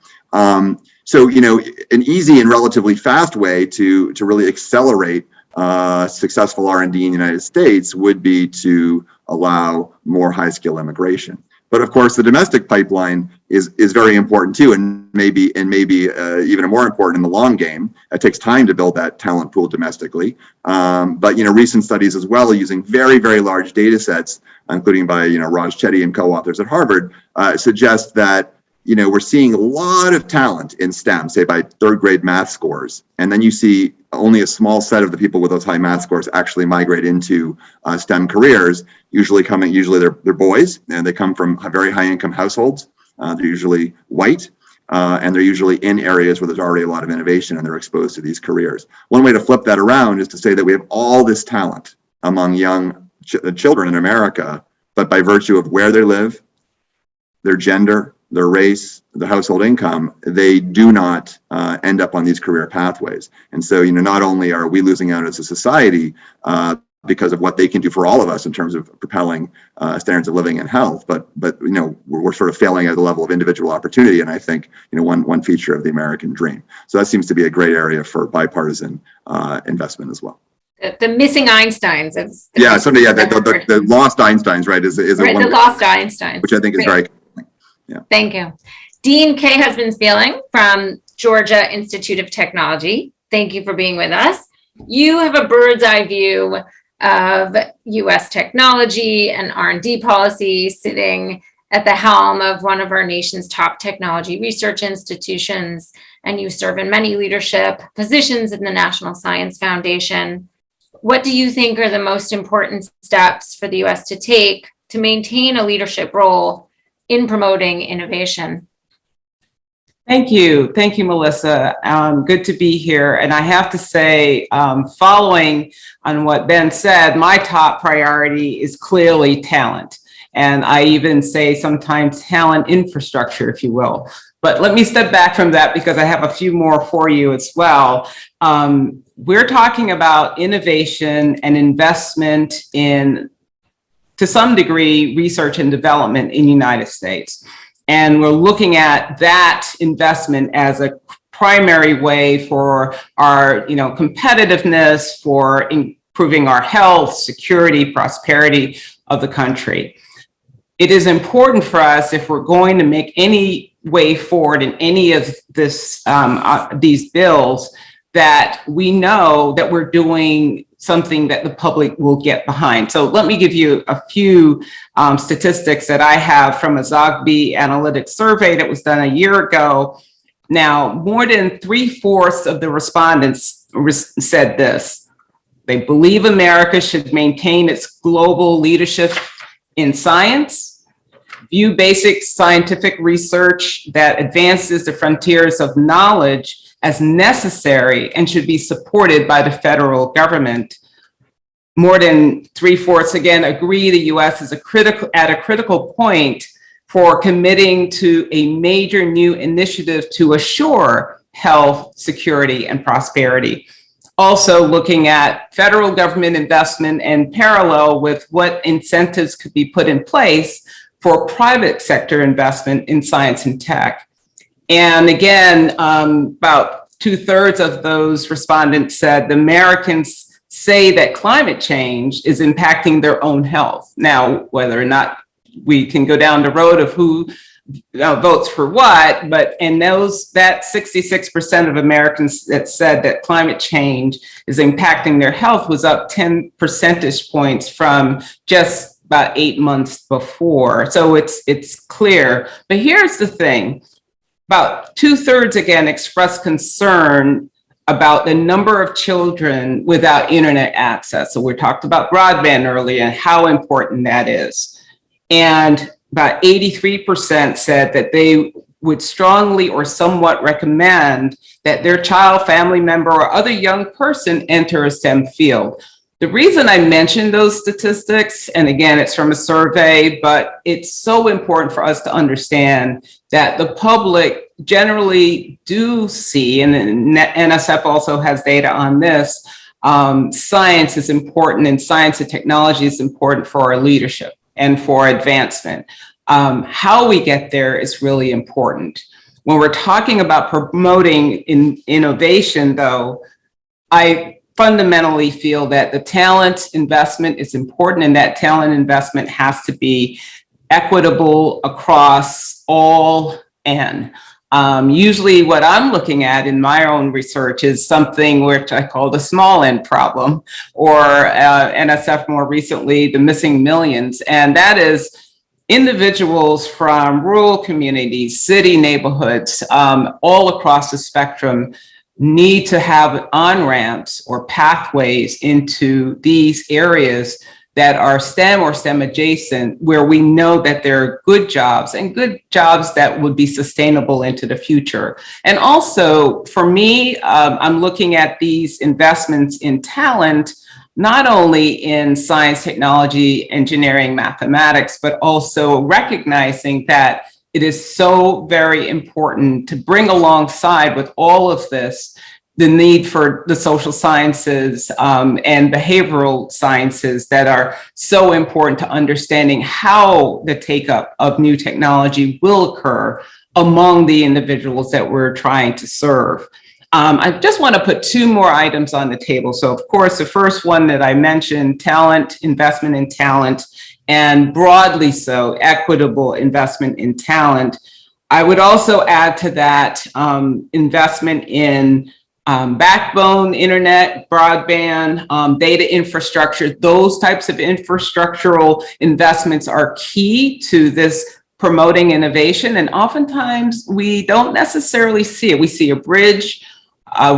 So, an easy and relatively fast way to really accelerate successful R&D in the United States would be to allow more high-skill immigration. But of course, the domestic pipeline is very important too, and maybe even more important in the long game. It takes time to build that talent pool domestically. But recent studies as well, using very, very large data sets, including by Raj Chetty and co-authors at Harvard, suggest that we're seeing a lot of talent in STEM, say by third grade math scores, and then you see only a small set of the people with those high math scores actually migrate into STEM careers. Usually they're boys, and they come from very high income households. They're usually white, and they're usually in areas where there's already a lot of innovation, and they're exposed to these careers. One way to flip that around is to say that we have all this talent among young children in America, but by virtue of where they live, their gender, their race, the household income, they do not end up on these career pathways. And so, not only are we losing out as a society because of what they can do for all of us in terms of propelling standards of living and health, but we're sort of failing at the level of individual opportunity. And I think one feature of the American dream. So that seems to be a great area for bipartisan investment as well. The missing Einsteins. The lost Einsteins, right? Is right, the lost Einsteins, which I think is very. Yeah. Thank you. Dean K. Husbands-Feeling from Georgia Institute of Technology. Thank you for being with us. You have a bird's eye view of U.S. technology and R&D policy, sitting at the helm of one of our nation's top technology research institutions, and you serve in many leadership positions in the National Science Foundation. What do you think are the most important steps for the U.S. to take to maintain a leadership role in promoting innovation? Thank you, Melissa. Good to be here. And I have to say, following on what Ben said, my top priority is clearly talent. And I even say sometimes talent infrastructure, if you will. But let me step back from that because I have a few more for you as well. We're talking about innovation and investment in, to some degree, research and development in the United States. And we're looking at that investment as a primary way for our, competitiveness, for improving our health, security, prosperity of the country. It is important for us, if we're going to make any way forward in any of these bills, that we know that we're doing something that the public will get behind. So let me give you a few statistics that I have from a Zogby Analytics survey that was done a year ago. Now, more than 3/4 of the respondents said this: they believe America should maintain its global leadership in science, view basic scientific research that advances the frontiers of knowledge as necessary and should be supported by the federal government. More than 3/4 again agree the U.S. is at a critical point for committing to a major new initiative to assure health, security, and prosperity. Also looking at federal government investment and parallel with what incentives could be put in place for private sector investment in science and tech. And again, about 2/3 of those respondents said the Americans say that climate change is impacting their own health. Now, whether or not we can go down the road of who votes for what, but in that 66% of Americans that said that climate change is impacting their health was up 10 percentage points from just about 8 months before. So it's clear. But here's the thing. About 2/3 again expressed concern about the number of children without internet access. So we talked about broadband earlier and how important that is. And about 83% said that they would strongly or somewhat recommend that their child, family member, or other young person enter a STEM field. The reason I mentioned those statistics, and again, it's from a survey, but it's so important for us to understand that the public generally do see, and NSF also has data on this, science is important, and science and technology is important for our leadership and for advancement. How we get there is really important. When we're talking about promoting innovation, though, I fundamentally feel that the talent investment is important, and that talent investment has to be equitable across all N. Usually what I'm looking at in my own research is something which I call the small N problem, or NSF more recently, the missing millions. And that is individuals from rural communities, city neighborhoods, all across the spectrum, need to have on-ramps or pathways into these areas that are STEM or STEM adjacent, where we know that there are good jobs and good jobs that would be sustainable into the future. And also, for me, I'm looking at these investments in talent, not only in science, technology, engineering, mathematics, but also recognizing that it is so very important to bring alongside with all of this the need for the social sciences and behavioral sciences that are so important to understanding how the take-up of new technology will occur among the individuals that we're trying to serve. I just want to put two more items on the table. So, of course, the first one that I mentioned, talent, investment in talent, and broadly so, equitable investment in talent. I would also add to that investment in backbone, internet, broadband, data infrastructure. Those types of infrastructural investments are key to this promoting innovation. And oftentimes we don't necessarily see it. We see a bridge,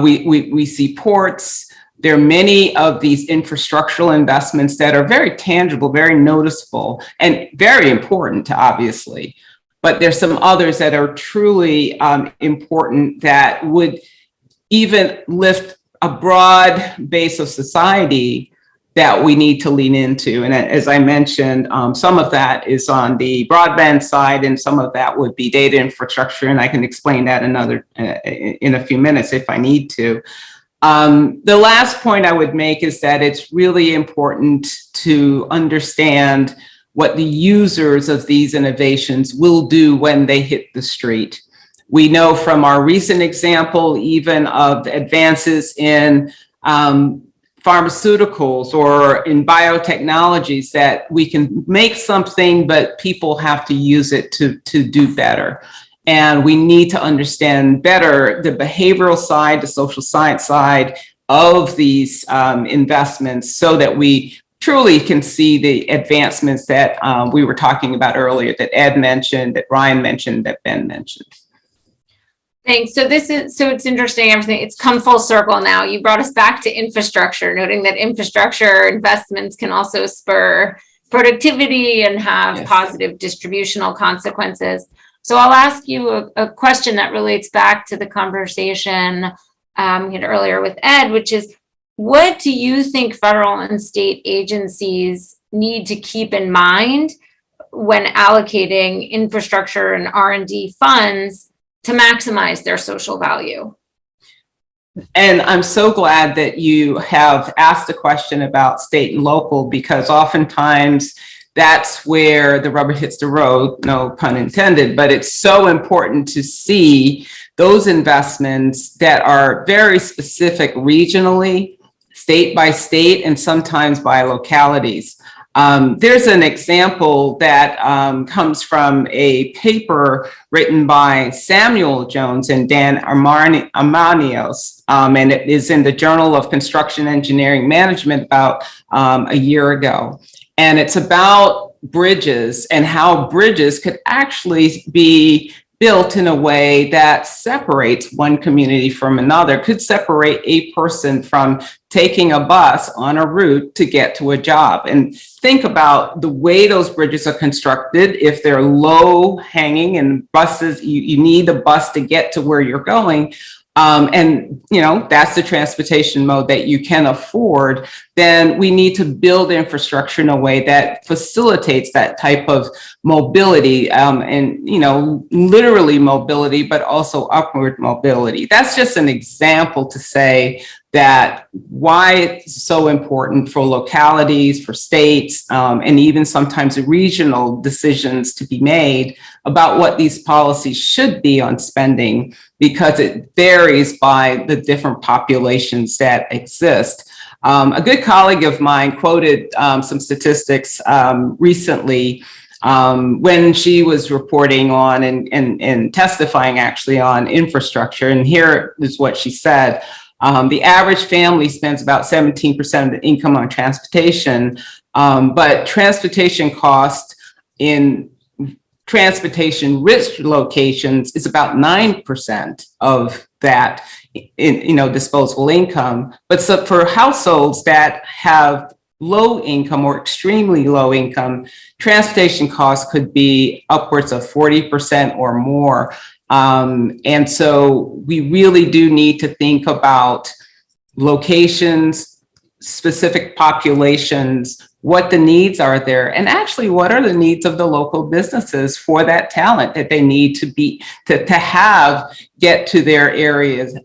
we see ports. There are many of these infrastructural investments that are very tangible, very noticeable, and very important, obviously. But there's some others that are truly important that would even lift a broad base of society that we need to lean into. And as I mentioned, some of that is on the broadband side, and some of that would be data infrastructure. And I can explain that in a few minutes if I need to. The last point I would make is that it's really important to understand what the users of these innovations will do when they hit the street. We know from our recent example, even of advances in pharmaceuticals or in biotechnologies, that we can make something, but people have to use it to do better. And we need to understand better the behavioral side, the social science side of these investments, so that we truly can see the advancements that we were talking about earlier, that Ed mentioned, that Ryan mentioned, that Ben mentioned. Thanks. So it's interesting, everything, it's come full circle now. You brought us back to infrastructure, noting that infrastructure investments can also spur productivity and have positive distributional consequences. So I'll ask you a question that relates back to the conversation we had earlier with Ed, which is, what do you think federal and state agencies need to keep in mind when allocating infrastructure and R&D funds to maximize their social value? And I'm so glad that you have asked a question about state and local, because oftentimes that's where the rubber hits the road, no pun intended, but it's so important to see those investments that are very specific regionally, state by state, and sometimes by localities. There's an example that comes from a paper written by Samuel Jones and Dan Armanios, and it is in the Journal of Construction Engineering Management about a year ago. And it's about bridges and how bridges could actually be built in a way that separates one community from another, could separate a person from taking a bus on a route to get to a job. And think about the way those bridges are constructed. If they're low hanging and buses, you need a bus to get to where you're going. And, you know, that's the transportation mode that you can afford, then we need to build infrastructure in a way that facilitates that type of mobility, and, you know, literally mobility, but also upward mobility. That's just an example to say that why it's so important for localities, for states, and even sometimes regional decisions to be made about what these policies should be on spending, because it varies by the different populations that exist. A good colleague of mine quoted some statistics recently when she was reporting on and testifying actually on infrastructure. And here is what she said. The average family spends about 17% of the income on transportation, but transportation cost in transportation rich locations is about 9% of that disposable income. But so for households that have low income or extremely low income, transportation costs could be upwards of 40% or more. And so we really do need to think about locations, specific populations, what the needs are there, and actually what are the needs of the local businesses for that talent that they need to have get to their areas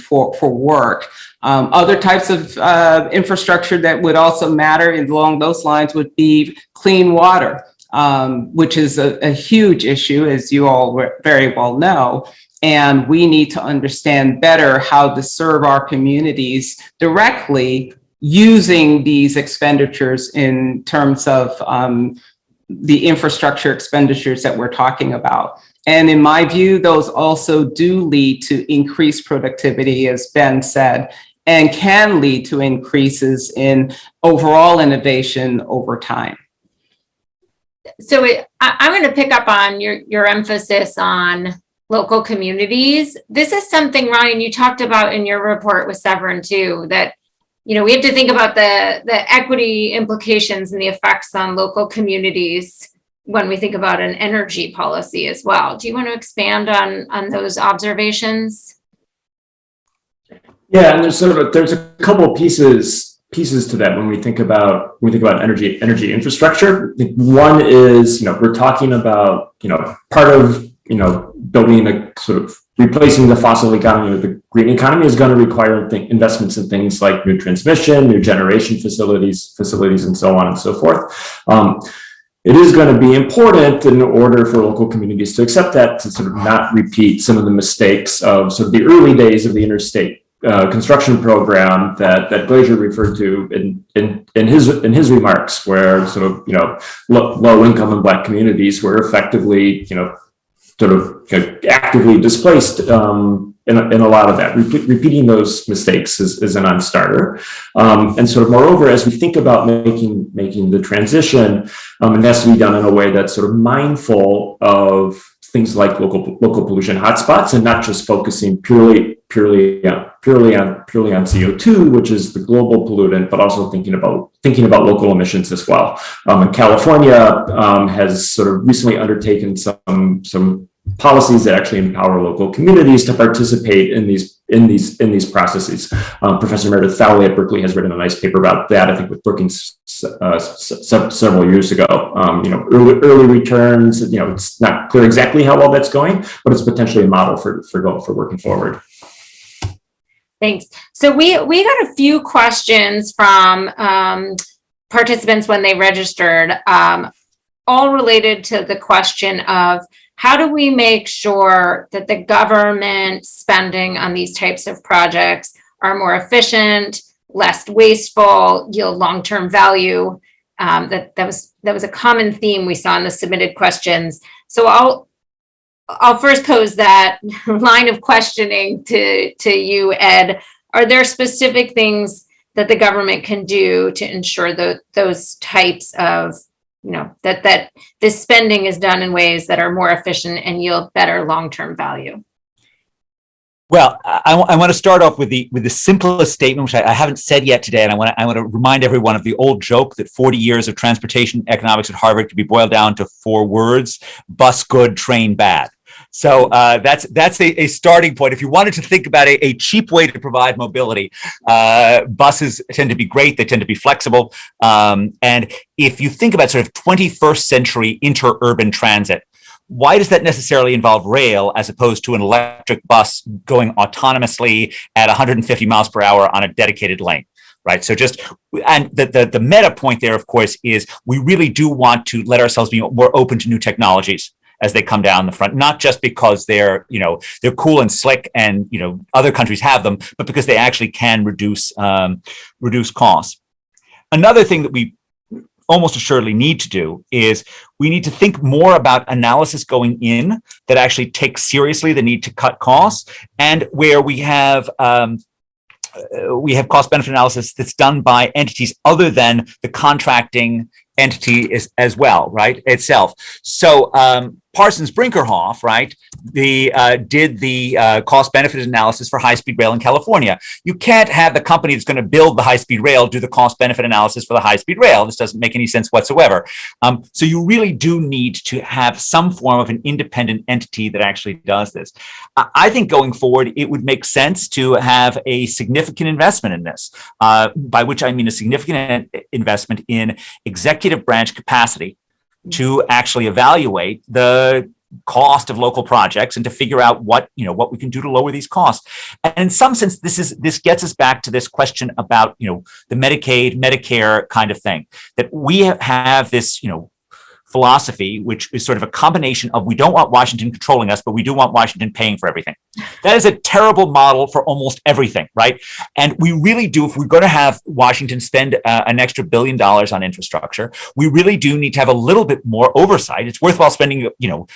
for work. Other types of infrastructure that would also matter along those lines would be clean water, which is a huge issue, as you all very well know. And we need to understand better how to serve our communities directly using these expenditures in terms of the infrastructure expenditures that we're talking about. And in my view, those also do lead to increased productivity, as Ben said, and can lead to increases in overall innovation over time. So I'm going to pick up on your emphasis on local communities. This is something, Ryan, you talked about in your report with Severin too, that we have to think about the equity implications and the effects on local communities when we think about an energy policy as well. Do you want to expand on those observations? Yeah, and there's a couple of pieces to that when we think about energy infrastructure. I think one is we're talking about part of building a sort of replacing the fossil economy with the green economy is going to require investments in things like new transmission, new generation facilities, and so on and so forth. It is going to be important in order for local communities to accept that, to sort of not repeat some of the mistakes of sort of the early days of the interstate construction program that Glaser referred to in his remarks, where sort of low income and Black communities were effectively sort of actively displaced in a lot of that. Repeating those mistakes is a non-starter. And sort of moreover, as we think about making the transition, it has to be done in a way that's sort of mindful of things like local pollution hotspots, and not just focusing purely on CO2, which is the global pollutant, but also thinking about local emissions as well. And California has sort of recently undertaken some policies that actually empower local communities to participate in these processes. Professor Meredith Thowley at Berkeley has written a nice paper about that, I think with Brookings several years ago. Early returns, it's not clear exactly how well that's going, but it's potentially a model for working forward. Thanks. So we got a few questions from participants when they registered, all related to the question of how do we make sure that the government spending on these types of projects are more efficient, less wasteful, yield long-term value? That was a common theme we saw in the submitted questions. So I'll first pose that line of questioning to you, Ed. Are there specific things that the government can do to ensure those types of, that this spending is done in ways that are more efficient and yield better long-term value? Well, I want to start off with the simplest statement, which I haven't said yet today, and I want to remind everyone of the old joke that 40 years of transportation economics at Harvard could be boiled down to 4 words: bus good, train bad. So that's a starting point. If you wanted to think about a cheap way to provide mobility, buses tend to be great. They tend to be flexible. And if you think about sort of 21st century interurban transit, why does that necessarily involve rail as opposed to an electric bus going autonomously at 150 miles per hour on a dedicated lane? Right. So and the meta point there, of course, is we really do want to let ourselves be more open to new technologies as they come down the front, not just because they're cool and slick and, other countries have them, but because they actually can reduce costs. Another thing that we almost assuredly need to do is we need to think more about analysis going in that actually takes seriously the need to cut costs, and where we have cost benefit analysis that's done by entities other than the contracting entity as well, right, itself. So Parsons Brinkerhoff, right, did the cost benefit analysis for high-speed rail in California. You can't have the company that's going to build the high-speed rail do the cost benefit analysis for the high-speed rail. This doesn't make any sense whatsoever. So you really do need to have some form of an independent entity that actually does this. I think going forward, it would make sense to have a significant investment in this, by which I mean a significant investment in executive branch capacity to actually evaluate the cost of local projects and to figure out what we can do to lower these costs. And in some sense, this gets us back to this question about, the Medicaid, Medicare kind of thing, that we have this, philosophy, which is sort of a combination of we don't want Washington controlling us, but we do want Washington paying for everything. That is a terrible model for almost everything, right? And we really do, if we're going to have Washington spend an extra $1 billion on infrastructure, we really do need to have a little bit more oversight. It's worthwhile spending,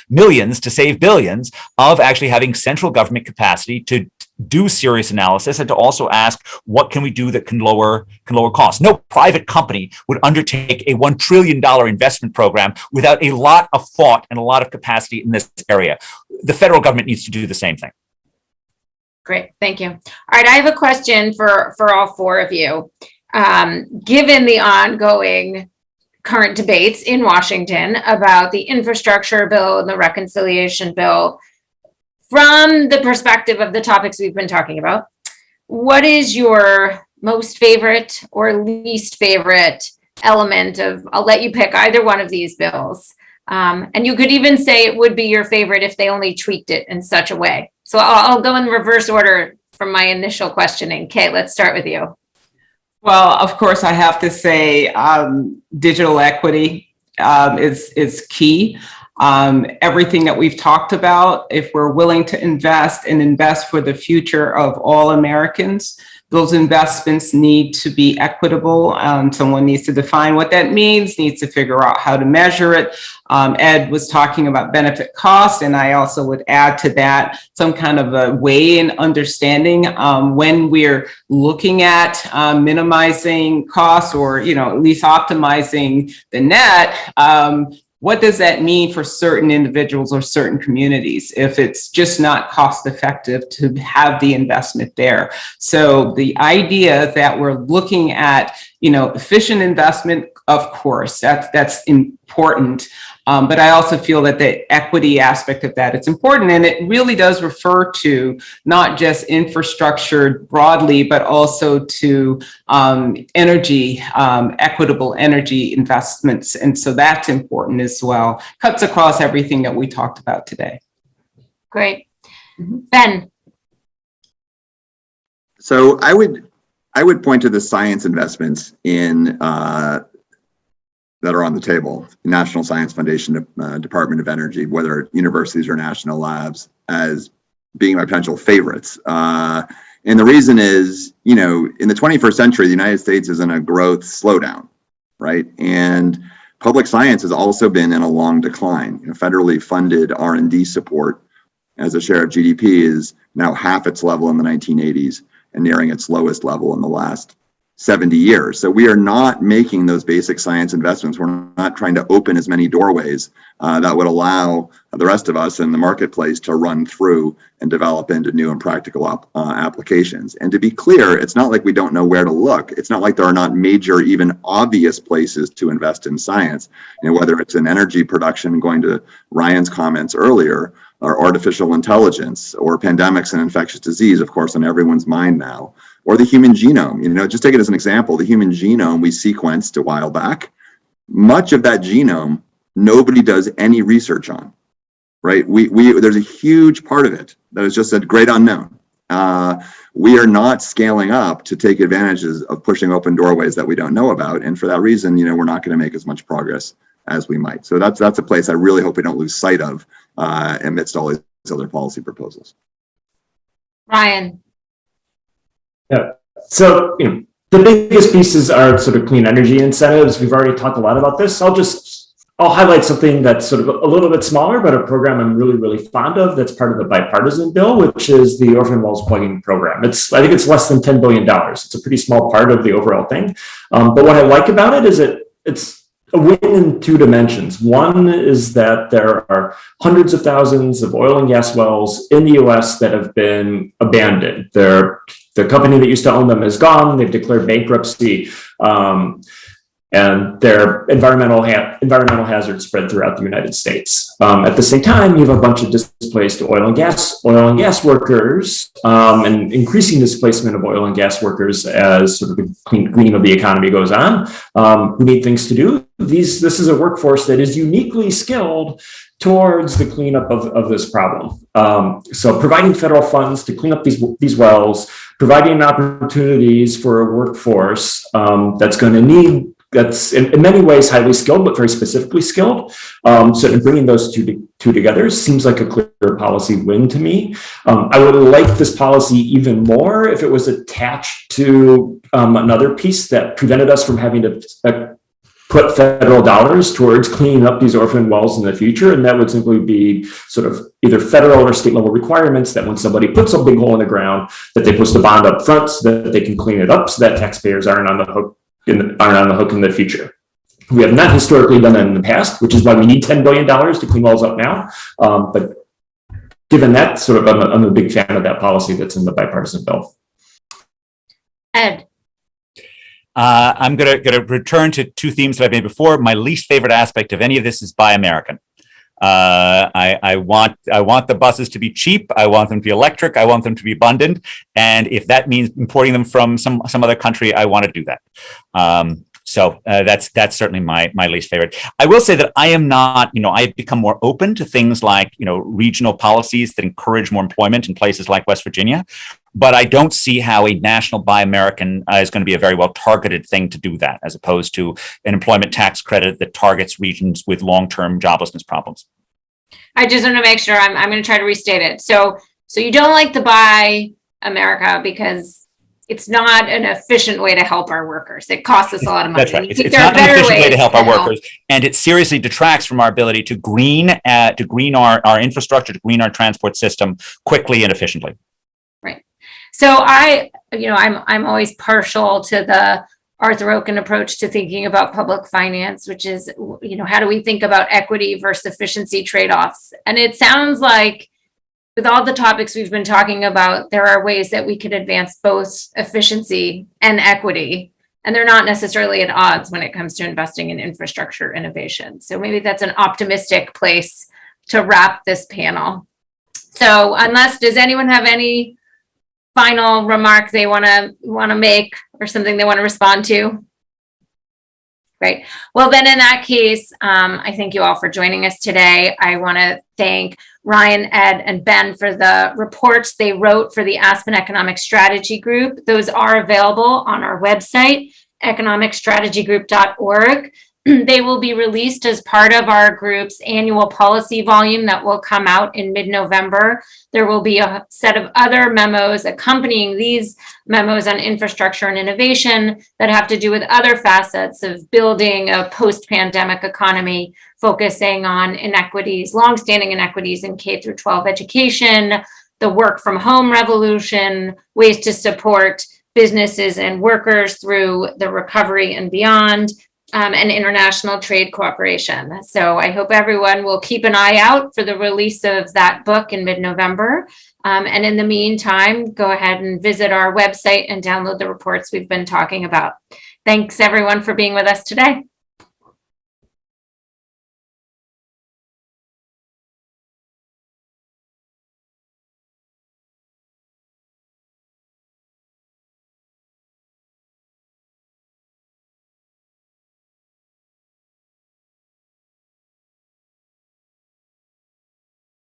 millions to save billions of actually having central government capacity to do serious analysis and to also ask what can we do that can lower costs. No private company would undertake a $1 trillion investment program without a lot of thought and a lot of capacity in this area. The federal government needs to do the same thing. Great, thank you. All right, I have a question for all four of you. Given the ongoing current debates in Washington about the infrastructure bill and the reconciliation bill, from the perspective of the topics we've been talking about, what is your most favorite or least favorite element of, I'll let you pick either one of these bills. And you could even say it would be your favorite if they only tweaked it in such a way. So I'll go in reverse order from my initial questioning. Kate, let's start with you. Well, of course, I have to say digital equity is key. Everything that we've talked about, if we're willing to invest and invest for the future of all Americans, those investments need to be equitable. Someone needs to define what that means, needs to figure out how to measure it. Ed was talking about benefit cost, and I also would add to that some kind of a way in understanding when we're looking at minimizing costs or, at least optimizing the net. What does that mean for certain individuals or certain communities if it's just not cost effective to have the investment there? So the idea that we're looking at, efficient investment, of course, that's important. But I also feel that the equity aspect of that, it's important. And it really does refer to not just infrastructure broadly, but also to energy, equitable energy investments. And so that's important as well. Cuts across everything that we talked about today. Great. Ben. So I would point to the science investments in that are on the table, National Science Foundation, Department of Energy, whether universities or national labs, as being my potential favorites. And the reason is, in the 21st century, the United States is in a growth slowdown, right? And public science has also been in a long decline. Federally funded R&D support as a share of GDP is now half its level in the 1980s and nearing its lowest level in the last 70 years. So we are not making those basic science investments. We're not trying to open as many doorways that would allow the rest of us in the marketplace to run through and develop into new and practical applications. And to be clear, it's not like we don't know where to look. It's not like there are not major, even obvious places to invest in science, whether it's in energy production, going to Ryan's comments earlier, or artificial intelligence, or pandemics and infectious disease, of course, on everyone's mind now, or the human genome. Just take it as an example, the human genome we sequenced a while back, much of that genome, nobody does any research on, right? There's a huge part of it that is just a great unknown. We are not scaling up to take advantages of pushing open doorways that we don't know about. And for that reason, we're not going to make as much progress as we might. So that's a place I really hope we don't lose sight of amidst all these other policy proposals. Ryan. Yeah. So, the biggest pieces are sort of clean energy incentives. We've already talked a lot about this. I'll highlight something that's sort of a little bit smaller, but a program I'm really, really fond of that's part of the bipartisan bill, which is the orphan wells plugging program. I think it's less than $10 billion. It's a pretty small part of the overall thing. But what I like about it is it's a win in two dimensions. One is that there are hundreds of thousands of oil and gas wells in the US that have been abandoned. The company that used to own them is gone. They've declared bankruptcy. And their environmental hazards spread throughout the United States. At the same time, you have a bunch of displaced oil and gas workers, and increasing displacement of oil and gas workers as sort of the greening of the economy goes on, who need things to do. This is a workforce that is uniquely skilled towards the cleanup of this problem. So providing federal funds to clean up these wells, providing opportunities for a workforce that's in many ways highly skilled, but very specifically skilled. So bringing those two together seems like a clear policy win to me. I would like this policy even more if it was attached to another piece that prevented us from having to put federal dollars towards cleaning up these orphan wells in the future. And that would simply be sort of either federal or state level requirements that when somebody puts a big hole in the ground, that they post a bond up front so that they can clean it up, so that taxpayers aren't on the hook in the future. We have not historically done that in the past, which is why we need $10 billion to clean wells up now. But given that, sort of, I'm a big fan of that policy that's in the bipartisan bill. Ed. I'm going to return to two themes that I've made before. My least favorite aspect of any of this is Buy American. I want the buses to be cheap. I want them to be electric. I want them to be abundant. And if that means importing them from some other country, I want to do that. So that's certainly my least favorite. I will say that I am not, I've become more open to things like, regional policies that encourage more employment in places like West Virginia. But I don't see how a national Buy American is going to be a very well targeted thing to do that, as opposed to an employment tax credit that targets regions with long-term joblessness problems. I just want to make sure I'm going to try to restate it. So you don't like the Buy America because it's not an efficient way to help our workers. It costs us a lot of money. That's right. It's not an efficient way to help our workers, and it seriously detracts from our ability to green our infrastructure, to green our transport system quickly and efficiently. Right. So I'm always partial to the Arthur Oaken approach to thinking about public finance, which is, how do we think about equity versus efficiency trade-offs? And it sounds like with all the topics we've been talking about, there are ways that we could advance both efficiency and equity, and they're not necessarily at odds when it comes to investing in infrastructure innovation. So maybe that's an optimistic place to wrap this panel. So does anyone have any final remark they want to make or something they want to respond to? Great. Well, then in that case, I thank you all for joining us today. I want to thank Ryan, Ed, and Ben for the reports they wrote for the Aspen Economic Strategy Group. Those are available on our website, economicstrategygroup.org. They will be released as part of our group's annual policy volume that will come out in mid-November. There will be a set of other memos accompanying these memos on infrastructure and innovation that have to do with other facets of building a post-pandemic economy, focusing on inequities, longstanding inequities in K through 12 education, the work from home revolution, ways to support businesses and workers through the recovery and beyond, and international trade cooperation. So I hope everyone will keep an eye out for the release of that book in mid-November. And in the meantime, go ahead and visit our website and download the reports we've been talking about. Thanks everyone for being with us today.